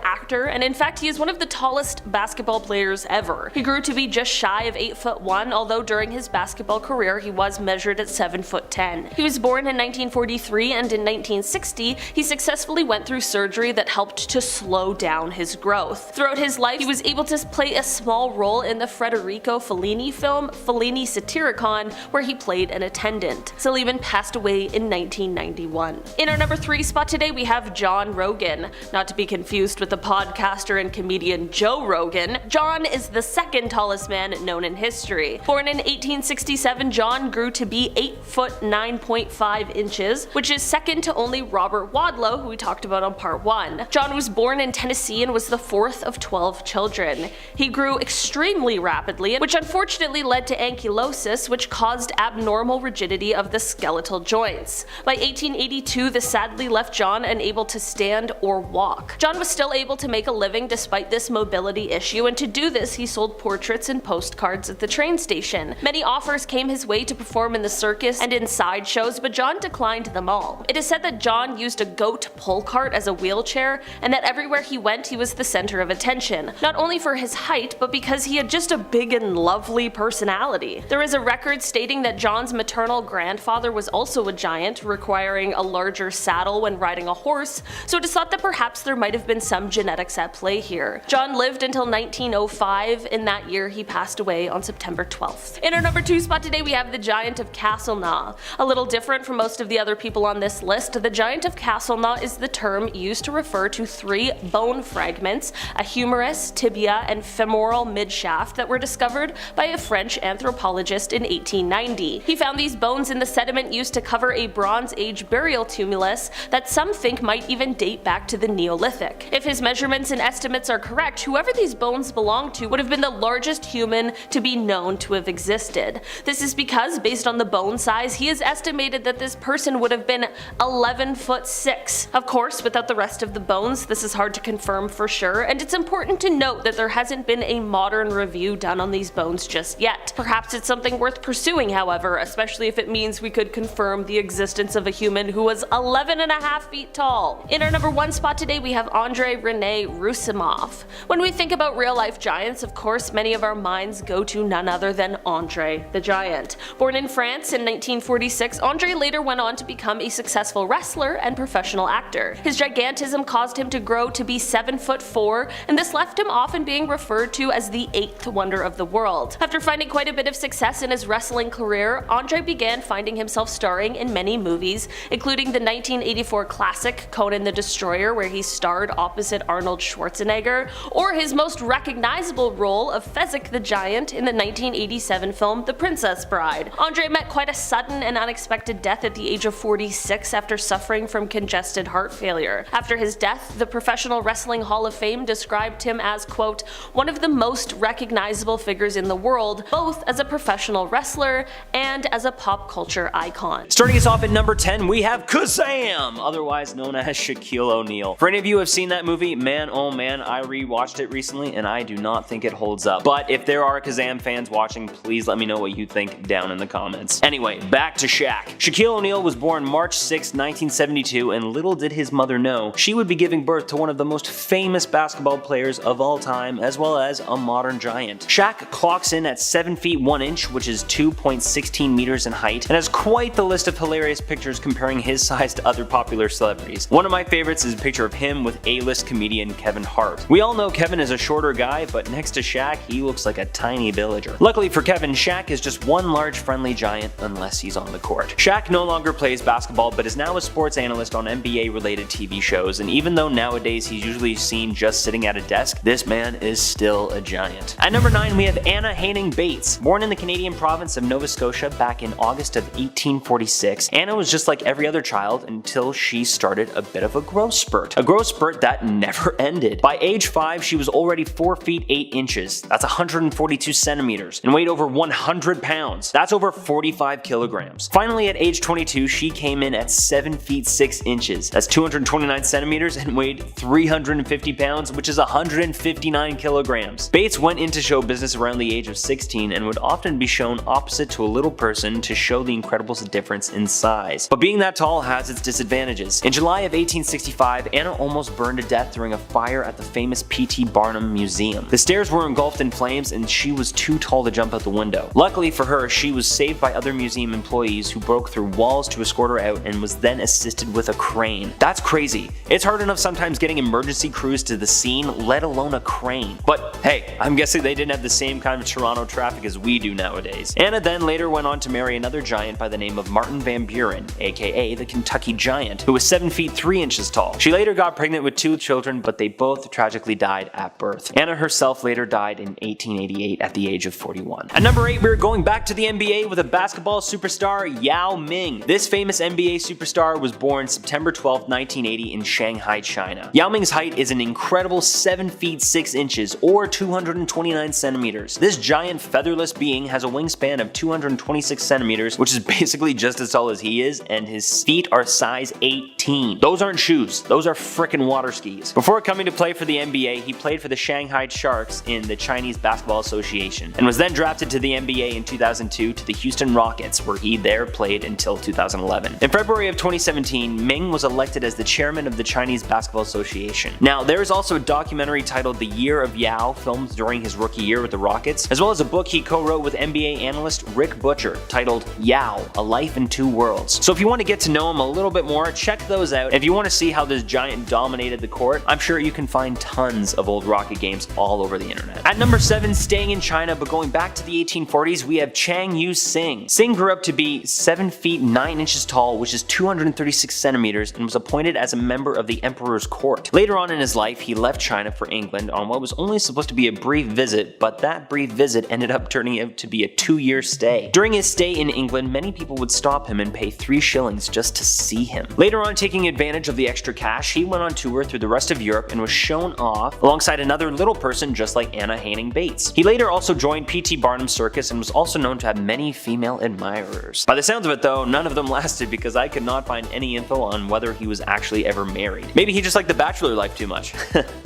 actor, and in fact he is one of the tallest basketball players ever. He grew to be just shy of 8'1", although during his basketball career he was measured at 7'10". He was born in 1943 and in 1960 he successfully went through surgery that helped to slow down his growth. Throughout his life he was able to play a small role in the Federico Fellini film Fellini Satyricon, where he played an attendant. Suleiman passed away in 1991. In our number 3 spot today we have John Rogan. Not to be confused with the podcaster and comedian Joe Rogan, John is the second tallest man known in history. Born in 1867, John grew to be 8'9.5 inches, which is second to only Robert Wadlow, who we talked about on part 1. John was born in Tennessee and was the 4th of 12 children. He grew extremely rapidly, which unfortunately led to ankylosis, which caused abnormal rigidity of the skeletal joints. By 1882, this sadly left John unable to stand or walk. John was still able to make a living despite this mobility issue, and to do this he sold portraits and postcards at the train station. Many offers came his way to perform in the circus and in sideshows, but John declined them all. It is said that John used a goat pull cart as a wheelchair, and that everywhere he went he was the center of attention, not only for his height but because he had just a big and lovely personality. There is a record stating that John's maternal grandfather was also a giant, requiring a larger saddle when riding a horse, so it is thought that perhaps there might have been some genetics at play here. John lived until 1905. In that year he passed away on September 12th. In our number 2 spot today we have the Giant of Castleknock. A little different from most of the other people on this list, the Giant of Castleknock is the term used to refer to 3 bone fragments, a humerus, tibia, and femoral midshaft that were discovered by a French anthropologist in 1890. He found these bones in the sediment used to cover a Bronze Age burial tumulus that some think might even date back to the Neolithic. If his measurements and estimates are correct, whoever these bones belonged to would have been the largest human to be known to have existed. This is because, based on the bone size, he has estimated that this person would have been 11'6". Of course, without the rest of the bones, this is hard to confirm for sure, and it's important to note that there hasn't been a modern review done on these bones just yet. Perhaps it's something worth pursuing, however, especially if it means we could confirm the existence of a human who was 11.5 feet tall. In our number 1 spot today we have Andrei Rene Roussimoff. When we think about real-life giants, of course many of our minds go to none other than Andre the Giant. Born in France in 1946, Andre later went on to become a successful wrestler and professional actor. His gigantism caused him to grow to be 7'4", and this left him often being referred to as the 8th wonder of the world. After finding quite a bit of success in his wrestling career, Andre began finding himself starring in many movies, including the 1984 classic Conan the Destroyer, where he starred opposite opposite Arnold Schwarzenegger, or his most recognizable role of Fezzik the Giant in the 1987 film The Princess Bride. Andre met quite a sudden and unexpected death at the age of 46 after suffering from congested heart failure. After his death, the Professional Wrestling Hall of Fame described him as, quote, one of the most recognizable figures in the world, both as a professional wrestler and as a pop culture icon. Starting us off at number 10, we have Kazam, otherwise known as Shaquille O'Neal. For any of you who have seen that movie, man oh man, I rewatched it recently and I do not think it holds up. But if there are Kazam fans watching, please let me know what you think down in the comments. Anyway, back to Shaq. Shaquille O'Neal was born March 6, 1972, and little did his mother know she would be giving birth to one of the most famous basketball players of all time, as well as a modern giant. Shaq clocks in at 7 feet 1 inch, which is 2.16 meters in height, and has quite the list of hilarious pictures comparing his size to other popular celebrities. One of my favorites is a picture of him with A-list comedian Kevin Hart. We all know Kevin is a shorter guy, but next to Shaq, he looks like a tiny villager. Luckily for Kevin, Shaq is just one large friendly giant unless he's on the court. Shaq no longer plays basketball, but is now a sports analyst on NBA-related TV shows, and even though nowadays he's usually seen just sitting at a desk, this man is still a giant. At number 9, we have Anna Haining Bates. Born in the Canadian province of Nova Scotia back in August of 1846, Anna was just like every other child until she started a bit of a growth spurt. A growth spurt that never ended. By age 5, she was already 4 feet 8 inches, that's 142 centimeters, and weighed over 100 pounds, that's over 45 kilograms. Finally, at age 22, she came in at 7 feet 6 inches, that's 229 centimeters, and weighed 350 pounds, which is 159 kilograms. Bates went into show business around the age of 16 and would often be shown opposite to a little person to show the incredible difference in size. But being that tall has its disadvantages. In July of 1865, Anna almost burned to death during a fire at the famous P.T. Barnum Museum. The stairs were engulfed in flames and she was too tall to jump out the window. Luckily for her, she was saved by other museum employees who broke through walls to escort her out and was then assisted with a crane. That's crazy. It's hard enough sometimes getting emergency crews to the scene, let alone a crane. But hey, I'm guessing they didn't have the same kind of Toronto traffic as we do nowadays. Anna then later went on to marry another giant by the name of Martin Van Buren, aka the Kentucky Giant, who was 7 feet 3 inches tall. She later got pregnant with 2 children, but they both tragically died at birth. Anna herself later died in 1888 at the age of 41. At number 8, we're going back to the NBA with a basketball superstar, Yao Ming. This famous NBA superstar was born September 12, 1980 in Shanghai, China. Yao Ming's height is an incredible 7 feet 6 inches or 229 centimeters. This giant featherless being has a wingspan of 226 centimeters, which is basically just as tall as he is, and his feet are size 18. Those aren't shoes, those are frickin' water skis. Before coming to play for the NBA, he played for the Shanghai Sharks in the Chinese Basketball Association, and was then drafted to the NBA in 2002 to the Houston Rockets, where he there played until 2011. In February of 2017, Ming was elected as the chairman of the Chinese Basketball Association. Now, there is also a documentary titled The Year of Yao, filmed during his rookie year with the Rockets, as well as a book he co-wrote with NBA analyst Rick Butcher titled Yao, A Life in Two Worlds. So if you want to get to know him a little bit more, check those out. If you want to see how this giant dominated the court, I'm sure you can find tons of old Rocket games all over the internet. At number 7, staying in China but going back to the 1840s, we have Chang Yu-sing. Sing grew up to be 7 feet 9 inches tall, which is 236 centimeters, and was appointed as a member of the emperor's court. Later on in his life, he left China for England on what was only supposed to be a brief visit, but that brief visit ended up turning out to be a 2-year stay. During his stay in England, many people would stop him and pay 3 shillings just to see him. Later on, taking advantage of the extra cash, he went on tour through the rest of Europe and was shown off alongside another little person just like Anna Haining Bates. He later also joined P.T. Barnum's circus and was also known to have many female admirers. By the sounds of it though, none of them lasted because I could not find any info on whether he was actually ever married. Maybe he just liked the bachelor life too much.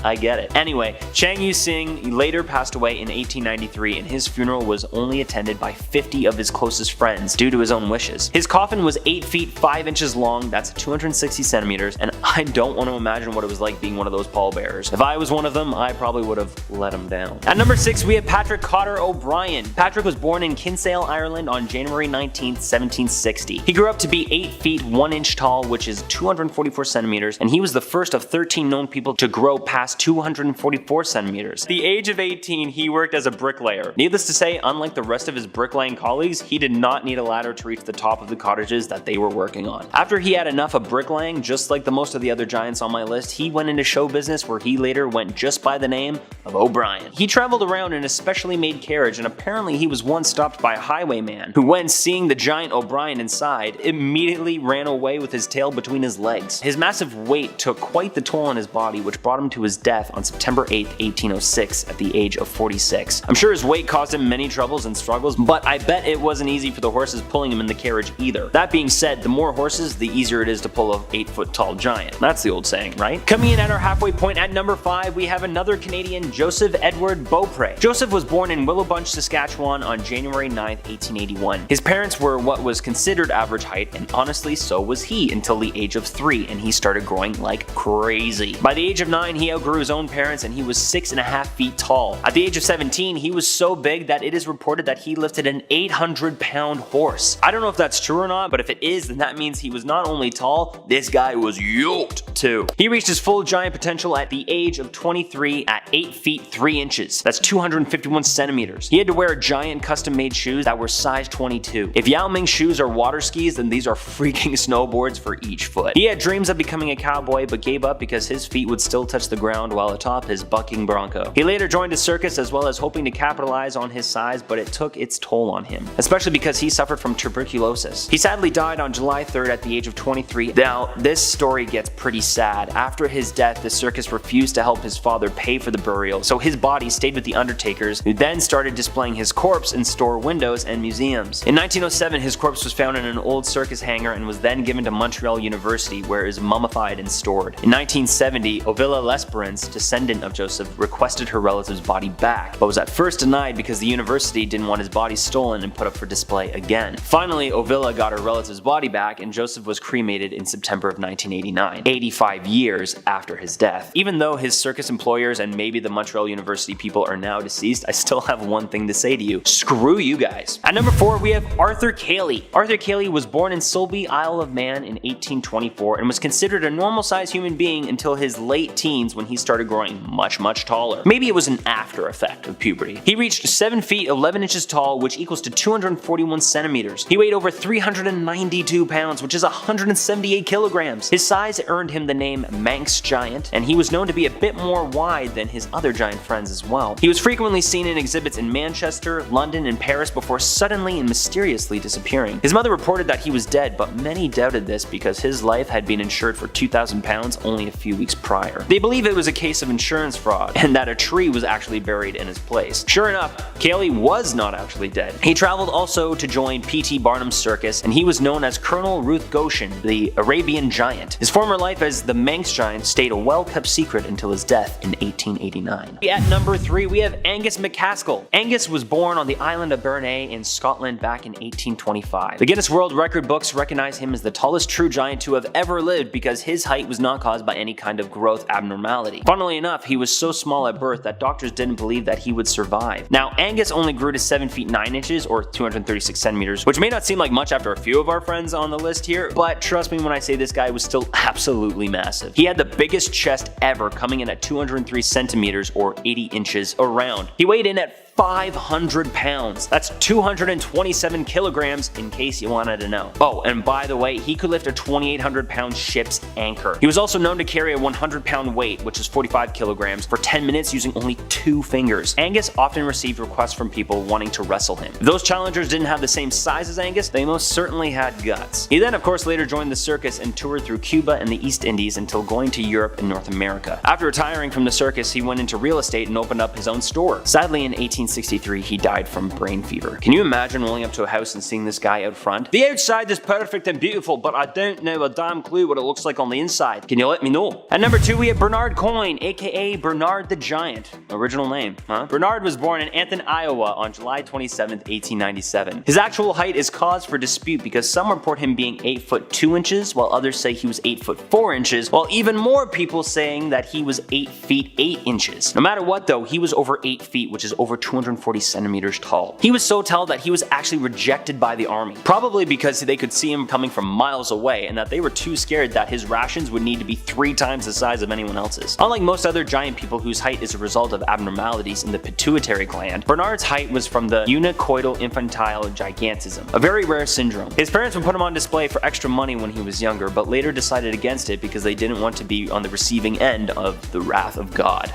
I get it. Anyway, Chang Yu-sing later passed away in 1893 and his funeral was only attended by 50 of his closest friends due to his own wishes. His coffin was 8 feet 5 inches long, that's 260 centimeters, and I don't want to imagine what it was like being one of those pallbearers. If I was one of them, I probably would have let him down. At number 6, we have Patrick Cotter O'Brien. Patrick was born in Kinsale, Ireland on January 19, 1760. He grew up to be 8 feet 1 inch tall, which is 244 centimeters, and he was the first of 13 known people to grow past 244 centimeters. At the age of 18, he worked as a bricklayer. Needless to say, unlike the rest of his bricklaying colleagues, he did not need a ladder to reach the top of the cottages that they were working on. After he had enough of bricklaying, just like the most of the other giants on my list, he went into show business where he later went just by the name of O'Brien. He traveled around in a specially made carriage, and apparently he was once stopped by a highwayman who, when seeing the giant O'Brien inside, immediately ran away with his tail between his legs. His massive weight took quite the toll on his body, which brought him to his death on September 8, 1806 at the age of 46. I'm sure his weight caused him many troubles and struggles, but I bet it wasn't easy for the horses pulling him in the carriage either. That being said, the more horses, the easier it is to pull a 8-foot tall giant. That's the old saying, right? Coming in at our halfway point at number 5, we have another Canadian, Joseph Edward Beaupre. Joseph was born in Willowbunch, Saskatchewan on January 9, 1881. His parents were what was considered average height, and honestly so was he until the age of 3, and he started growing like crazy. By the age of 9, he outgrew his own parents and he was 6.5 feet tall. At the age of 17, he was so big that it is reported that he lifted an 800-pound horse. I don't know if that's true or not, but if it is, then that means he was not only tall, this guy was yoked too. He reached his full giant potential at the age of 23 at 8 feet 3 inches. That's 251 centimeters. He had to wear giant custom-made shoes that were size 22. If Yao Ming's shoes are water skis, then these are freaking snowboards for each foot. He had dreams of becoming a cowboy, but gave up because his feet would still touch the ground while atop his bucking bronco. He later joined a circus as well as hoping to capitalize on his size, but it took its toll on him, especially because he suffered from tuberculosis. He sadly died on July 3rd at the age of 23. Now, this story gets pretty sad. After his death, the circus refused to help his father pay for the burial, so his body stayed with the undertakers, who then started displaying his corpse in store windows and museums. In 1907, his corpse was found in an old circus hangar and was then given to Montreal University, where it is mummified and stored. In 1970, Ovilla Lesperance, descendant of Joseph, requested her relative's body back, but was at first denied because the university didn't want his body stolen and put up for display again. Finally, Ovilla got her relative's body back, and Joseph was cremated in September of 1989, 85 years after his death. Even though his circus employers and maybe the Montreal University people are now deceased, I still have one thing to say to you: screw you guys. At number 4, we have Arthur Cayley. Arthur Cayley was born in Sulby, Isle of Man in 1824 and was considered a normal-sized human being until his late teens, when he started growing much taller. Maybe it was an after effect of puberty. He reached 7 feet 11 inches tall, which equals to 241 centimeters. He weighed over 392 pounds, which is 178 kilograms. His size earned him the name Manx Giant, and he was known to be a bit more wide than his other giant friends as well. He was frequently seen in exhibits in Manchester, London, and Paris before suddenly and mysteriously disappearing. His mother reported that he was dead, but many doubted this because his life had been insured for £2,000 only a few weeks prior. They believe it was a case of insurance fraud, and that a tree was actually buried in his place. Sure enough, Cayley was not actually dead. He traveled also to join P.T. Barnum's circus, and he was known as Colonel Ruth Goshen, the Arabian Giant. His former life as the Manx Giant stayed a well-kept secret until his death in 1889. At number 3, we have Angus MacAskill. Angus was born on the island of Bernay in Scotland back in 1825. The Guinness World Record books recognize him as the tallest true giant to have ever lived because his height was not caused by any kind of growth abnormality. Funnily enough, he was so small at birth that doctors didn't believe that he would survive. Now, Angus only grew to 7 feet 9 inches or 236 centimeters, which may not seem like much after a few of our friends on the list here, but trust me when I say this guy was still absolutely massive. He had the biggest chest ever, coming in at 203 centimeters or 80 inches around. He weighed in at 500 pounds. That's 227 kilograms in case you wanted to know. Oh, and by the way, he could lift a 2,800 pound ship's anchor. He was also known to carry a 100 pound weight, which is 45 kilograms, for 10 minutes using only 2 fingers. Angus often received requests from people wanting to wrestle him. If those challengers didn't have the same size as Angus, they most certainly had guts. He then of course later joined the circus and toured through Cuba and the East Indies until going to Europe and North America. After retiring from the circus, he went into real estate and opened up his own store. Sadly, in 1863, he died from brain fever. Can you imagine rolling up to a house and seeing this guy out front? The outside is perfect and beautiful, but I don't know a damn clue what it looks like on the inside. Can you let me know? At number 2, we have Bernard Coyne, aka Bernard the Giant. Original name, huh? Bernard was born in Anthon, Iowa on July 27, 1897. His actual height is cause for dispute because some report him being 8 foot 2 inches, while others say he was 8 foot 4 inches, while even more people saying that he was 8 feet 8 inches. No matter what though, he was over 8 feet, which is over 240 centimeters tall. He was so tall that he was actually rejected by the army, probably because they could see him coming from miles away and that they were too scared that his rations would need to be 3 times the size of anyone else's. Unlike most other giant people whose height is a result of abnormalities in the pituitary gland, Bernard's height was from the unexplained infantile gigantism, a very rare syndrome. His parents would put him on display for extra money when he was younger, but later decided against it because they didn't want to be on the receiving end of the wrath of God.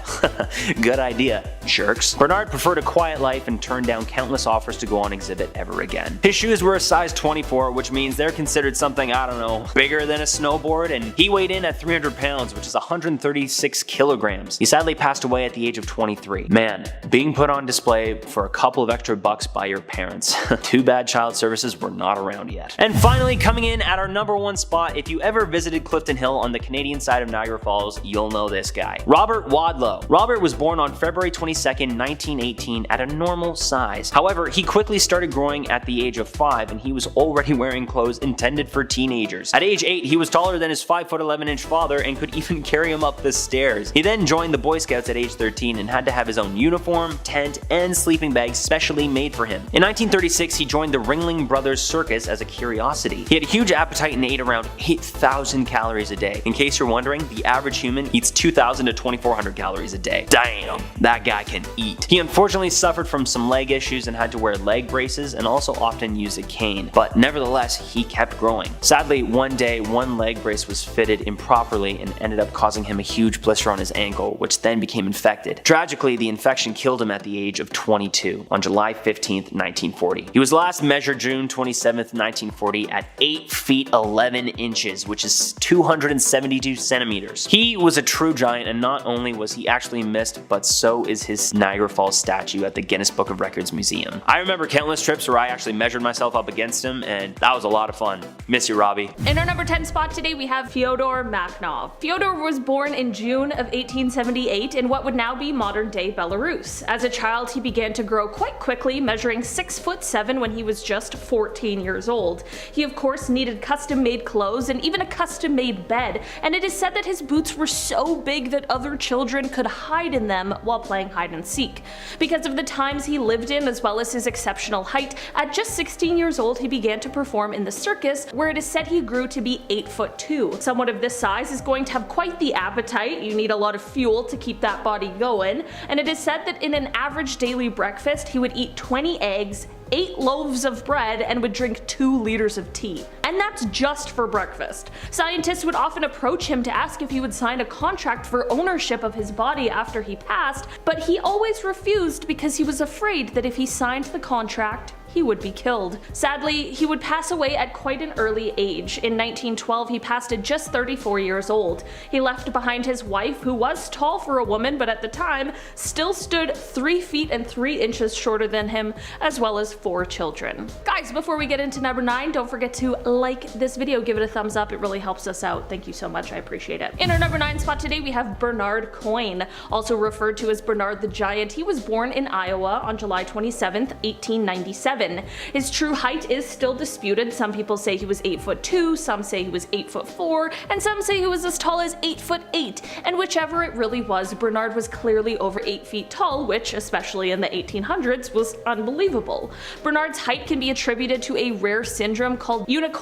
Good idea, jerks. Bernard preferred a quiet life and turned down countless offers to go on exhibit ever again. His shoes were a size 24, which means they're considered something, I don't know, bigger than a snowboard, and he weighed in at 300 pounds, which is 136 kilograms. He sadly passed away at the age of 23. Man, being put on display for a couple of extra bucks by your parents. Too bad child services were not around yet. And finally, coming in at our number 1 spot, if you ever visited Clifton Hill on the Canadian side of Niagara Falls, you'll know this guy. Robert Wadlow. Robert was born on February 22nd, 1918 at a normal size. However, he quickly started growing at the age of 5 and he was already wearing clothes intended for teenagers. At age 8, he was taller than his 5'11" father and could even carry him up the stairs. He then joined the Boy Scouts at age 13 and had to have his own uniform, tent, and sleeping bag specially made for him. In 1936, he joined the Ringling Brothers Circus as a curiosity. He had a huge appetite and ate around 8,000 calories a day. In case you're wondering, the average human eats 2,000 to 2,400 calories a day. Damn, that guy can eat. He unfortunately suffered from some leg issues and had to wear leg braces and also often use a cane, but nevertheless, he kept growing. Sadly, one day, one leg brace was fitted improperly and ended up causing him a huge blister on his ankle, which then became infected. Tragically, the infection killed him at the age of 22 on July 15th, 1940. He was last measured June 27th, 1940 at 8 feet 11 inches, which is 272 centimeters. He was a true giant, and not only was he actually missed, but so is his Niagara Falls statue at the Guinness Book of Records Museum. I remember countless trips where I actually measured myself up against him, and that was a lot of fun. Miss you, Robbie. In our number 10 spot today, we have Fyodor Makhnov. Fyodor was born in June of 1878 in what would now be modern-day Belarus. As a child, he began to grow quite quickly, measuring 6'7" when he was just 14 years old. He of course needed custom-made clothes and even a custom-made bed, and it is said that his boots were so big that other children could hide in them while playing hide and seek. Because of the times he lived in as well as his exceptional height, at just 16 years old he began to perform in the circus, where it is said he grew to be 8'2". Someone of this size is going to have quite the appetite. You need a lot of fuel to keep that body going, and it is said that in an average daily breakfast he would eat 20 eggs, 8 loaves of bread, and would drink 2 liters of tea. And that's just for breakfast. Scientists would often approach him to ask if he would sign a contract for ownership of his body after he passed, but he always refused because he was afraid that if he signed the contract, he would be killed. Sadly, he would pass away at quite an early age. In 1912, he passed at just 34 years old. He left behind his wife, who was tall for a woman, but at the time still stood 3 feet and 3 inches shorter than him, as well as 4 children. Guys, before we get into number 9, don't forget to like this video, give it a thumbs up, it really helps us out. Thank you so much, I appreciate it. In our number 9 spot today, we have Bernard Coyne, also referred to as Bernard the Giant. He was born in Iowa on July 27th, 1897. His true height is still disputed. Some people say he was 8'2", some say he was 8'4", and some say he was as tall as 8'8", and whichever it really was, Bernard was clearly over 8 feet tall, which, especially in the 1800s, was unbelievable. Bernard's height can be attributed to a rare syndrome called unexplained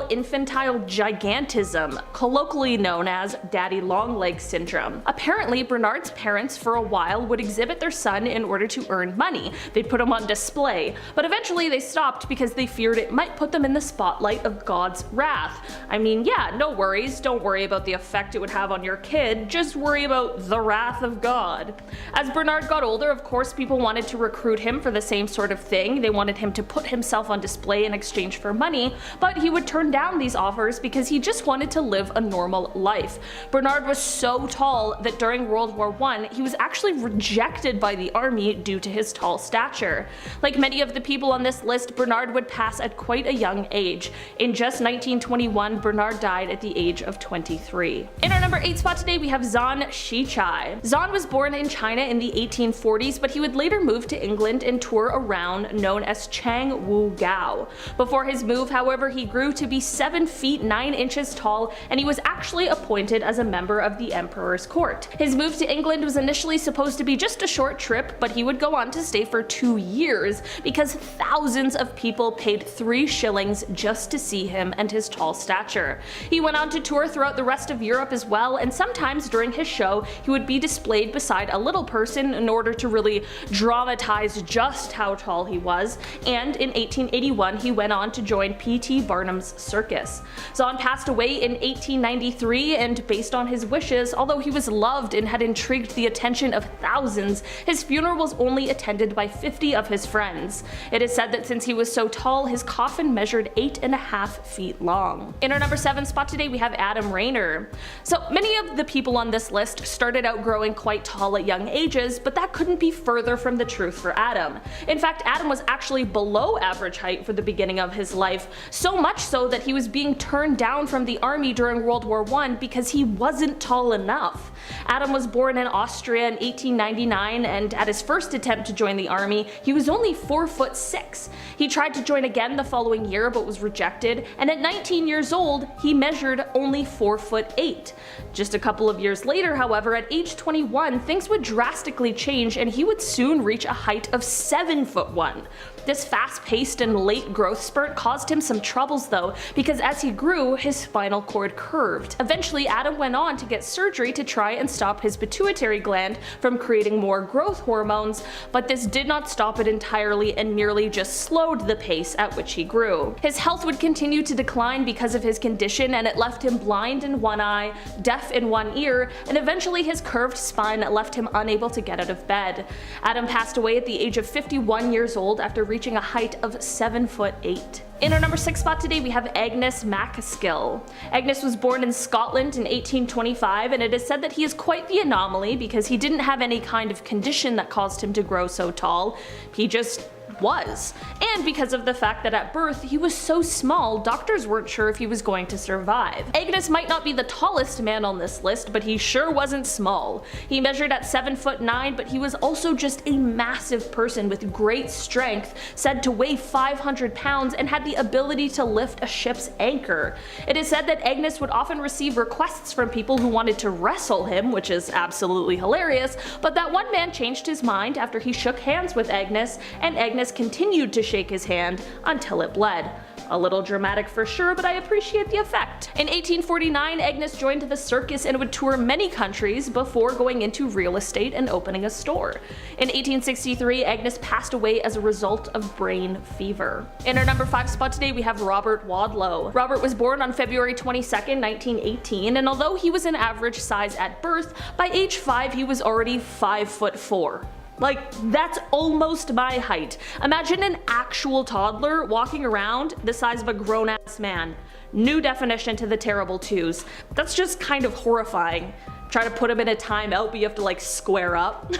infantile gigantism, colloquially known as daddy long leg syndrome. Apparently, Bernard's parents for a while would exhibit their son in order to earn money. They'd put him on display, but eventually they stopped because they feared it might put them in the spotlight of God's wrath. I mean, yeah, no worries, don't worry about the effect it would have on your kid, just worry about the wrath of God. As Bernard got older, of course, people wanted to recruit him for the same sort of thing. They wanted him to put himself on display in exchange for money, but he would turn down these offers because he just wanted to live a normal life. Bernard was so tall that during World War I, he was actually rejected by the army due to his tall stature. Like many of the people on on this list, Bernard would pass at quite a young age. In just 1921, Bernard died at the age of 23. In our number 8 spot today, we have Zan Shichai. Zan was born in China in the 1840s, but he would later move to England and tour around, known as Chang Wu Gao. Before his move, however, he grew to be 7 feet 9 inches tall, and he was actually appointed as a member of the emperor's court. His move to England was initially supposed to be just a short trip, but he would go on to stay for 2 years because thousands of people paid 3 shillings just to see him and his tall stature. He went on to tour throughout the rest of Europe as well, and sometimes during his show he would be displayed beside a little person in order to really dramatize just how tall he was, and in 1881 he went on to join P.T. Barnum's circus. Zan passed away in 1893, and based on his wishes, although he was loved and had intrigued the attention of thousands, his funeral was only attended by 50 of his friends. It is said that since he was so tall, his coffin measured 8.5 feet long. In our number 7 spot today, we have Adam Rayner. So many of the people on this list started out growing quite tall at young ages, but that couldn't be further from the truth for Adam. In fact, Adam was actually below average height for the beginning of his life, so much so that he was being turned down from the army during World War I because he wasn't tall enough. Adam was born in Austria in 1899, and at his first attempt to join the army, he was only 4'6". He tried to join again the following year but was rejected, and at 19 years old, he measured only 4'8". Just a couple of years later, however, at age 21, things would drastically change and he would soon reach a height of 7'1". This fast-paced and late growth spurt caused him some troubles though, because as he grew, his spinal cord curved. Eventually, Adam went on to get surgery to try and stop his pituitary gland from creating more growth hormones, but this did not stop it entirely and merely just slowed the pace at which he grew. His health would continue to decline because of his condition, and it left him blind in one eye, deaf in one ear, and eventually his curved spine left him unable to get out of bed. Adam passed away at the age of 51 years old after reaching a height of 7'8". In our number 6 spot today, we have Agnes Macaskill. Agnes was born in Scotland in 1825, and it is said that he is quite the anomaly because he didn't have any kind of condition that caused him to grow so tall. He just was. And because of the fact that at birth he was so small, doctors weren't sure if he was going to survive. Agnes might not be the tallest man on this list, but he sure wasn't small. He measured at 7'9", but he was also just a massive person with great strength, said to weigh 500 pounds, and had the ability to lift a ship's anchor. It is said that Agnes would often receive requests from people who wanted to wrestle him, which is absolutely hilarious, but that one man changed his mind after he shook hands with Agnes, and Agnes continued to shake his hand until it bled. A little dramatic for sure, but I appreciate the effect. In 1849, Agnes joined the circus and would tour many countries before going into real estate and opening a store. In 1863, Agnes passed away as a result of brain fever. In our number 5 spot today, we have Robert Wadlow. Robert was born on February 22nd, 1918, and although he was an average size at birth, by age 5 he was already 5'4". Like, that's almost my height. Imagine an actual toddler walking around the size of a grown-ass man. New definition to the terrible twos. That's just kind of horrifying. Try to put him in a timeout, but you have to like square up.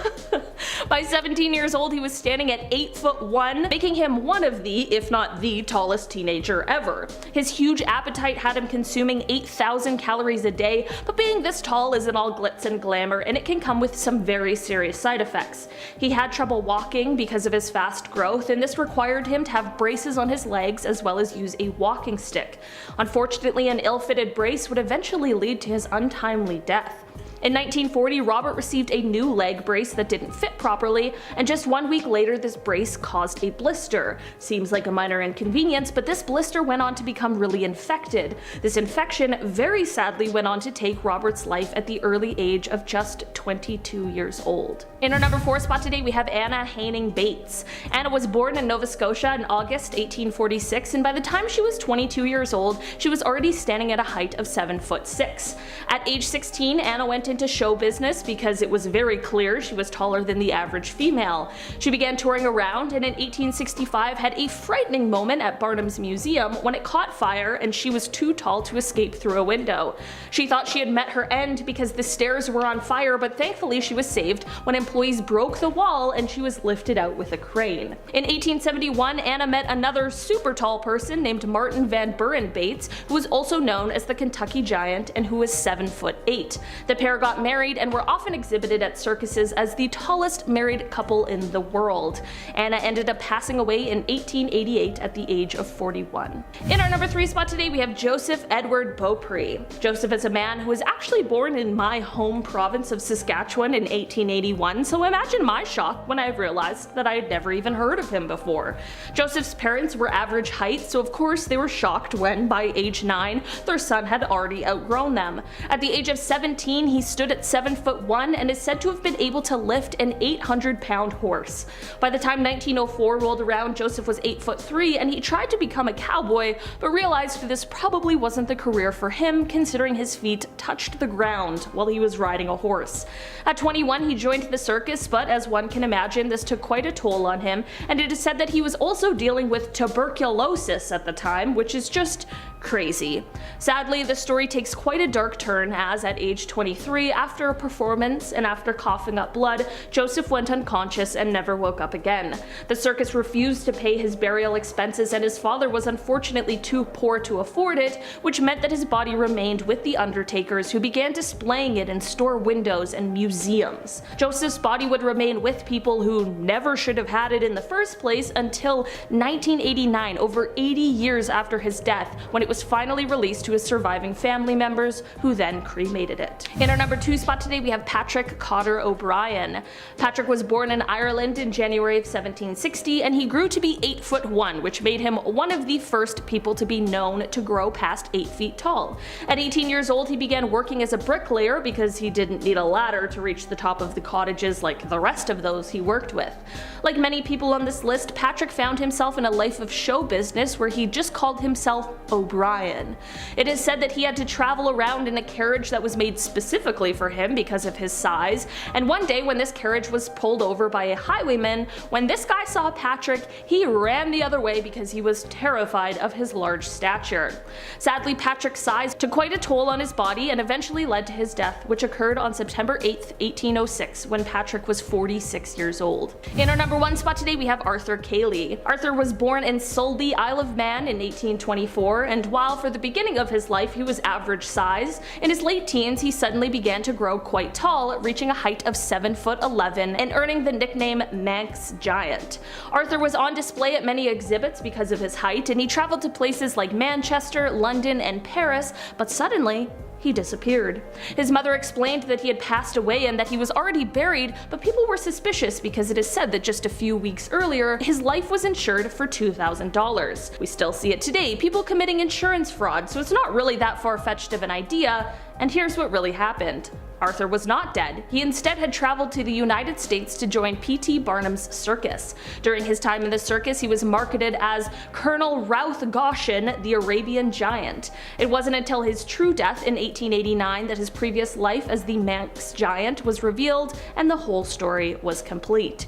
By 17 years old, he was standing at 8'1", making him one of the, if not the tallest teenager ever. His huge appetite had him consuming 8,000 calories a day, but being this tall isn't all glitz and glamour, and it can come with some very serious side effects. He had trouble walking because of his fast growth, and this required him to have braces on his legs as well as use a walking stick. Unfortunately, an ill-fitted brace would eventually lead to his untimely death. In 1940, Robert received a new leg brace that didn't fit properly, and just 1 week later this brace caused a blister. Seems like a minor inconvenience, but this blister went on to become really infected. This infection very sadly went on to take Robert's life at the early age of just 22 years old. In our number 4 spot today, we have Anna Haining Bates. Anna was born in Nova Scotia in August 1846, and by the time she was 22 years old, she was already standing at a height of 7'6". At age 16, Anna went to went into show business because it was very clear she was taller than the average female. She began touring around and in 1865 had a frightening moment at Barnum's Museum when it caught fire and she was too tall to escape through a window. She thought she had met her end because the stairs were on fire, but thankfully she was saved when employees broke the wall and she was lifted out with a crane. In 1871, Anna met another super tall person named Martin Van Buren Bates, who was also known as the Kentucky Giant and who was 7'8". The pair got married and were often exhibited at circuses as the tallest married couple in the world. Anna ended up passing away in 1888 at the age of 41. In our number 3 spot today, we have Joseph Edward Beaupre. Joseph is a man who was actually born in my home province of Saskatchewan in 1881, so imagine my shock when I realized that I had never even heard of him before. Joseph's parents were average height, so of course they were shocked when, by age 9, their son had already outgrown them. At the age of 17, he stood at 7'1" and is said to have been able to lift an 800-pound horse. By the time 1904 rolled around, Joseph was 8'3", and he tried to become a cowboy, but realized this probably wasn't the career for him, considering his feet touched the ground while he was riding a horse. At 21, he joined the circus, but as one can imagine, this took quite a toll on him, and it is said that he was also dealing with tuberculosis at the time, which is just crazy. Sadly, the story takes quite a dark turn as, at age 23, after a performance and after coughing up blood, Joseph went unconscious and never woke up again. The circus refused to pay his burial expenses and his father was unfortunately too poor to afford it, which meant that his body remained with the undertakers, who began displaying it in store windows and museums. Joseph's body would remain with people who never should have had it in the first place until 1989, over 80 years after his death, when it was finally released to his surviving family members, who then cremated it. In our number 2 spot today, we have Patrick Cotter O'Brien. Patrick was born in Ireland in January of 1760, and he grew to be 8'1", which made him one of the first people to be known to grow past 8 feet tall. At 18 years old, he began working as a bricklayer because he didn't need a ladder to reach the top of the cottages like the rest of those he worked with. Like many people on this list, Patrick found himself in a life of show business where he just called himself O'Brien. It is said that he had to travel around in a carriage that was made specifically for him because of his size, and one day when this carriage was pulled over by a highwayman, when this guy saw Patrick, he ran the other way because he was terrified of his large stature. Sadly, Patrick's size took quite a toll on his body and eventually led to his death, which occurred on September 8th, 1806, when Patrick was 46 years old. In our number 1 spot today, we have Arthur Cayley. Arthur was born in Sulby, Isle of Man in 1824, and while for the beginning of his life he was average size, in his late teens he suddenly began to grow quite tall, reaching a height of 7'11" and earning the nickname Manx Giant. Arthur was on display at many exhibits because of his height, and he traveled to places like Manchester, London, and Paris, but suddenly he disappeared. His mother explained that he had passed away and that he was already buried, but people were suspicious because it is said that just a few weeks earlier, his life was insured for $2,000. We still see it today, people committing insurance fraud, so it's not really that far-fetched of an idea, and here's what really happened. Arthur was not dead. He instead had traveled to the United States to join P.T. Barnum's circus. During his time in the circus, he was marketed as Colonel Routh Goshen, the Arabian Giant. It wasn't until his true death in 1889 that his previous life as the Manx Giant was revealed and the whole story was complete.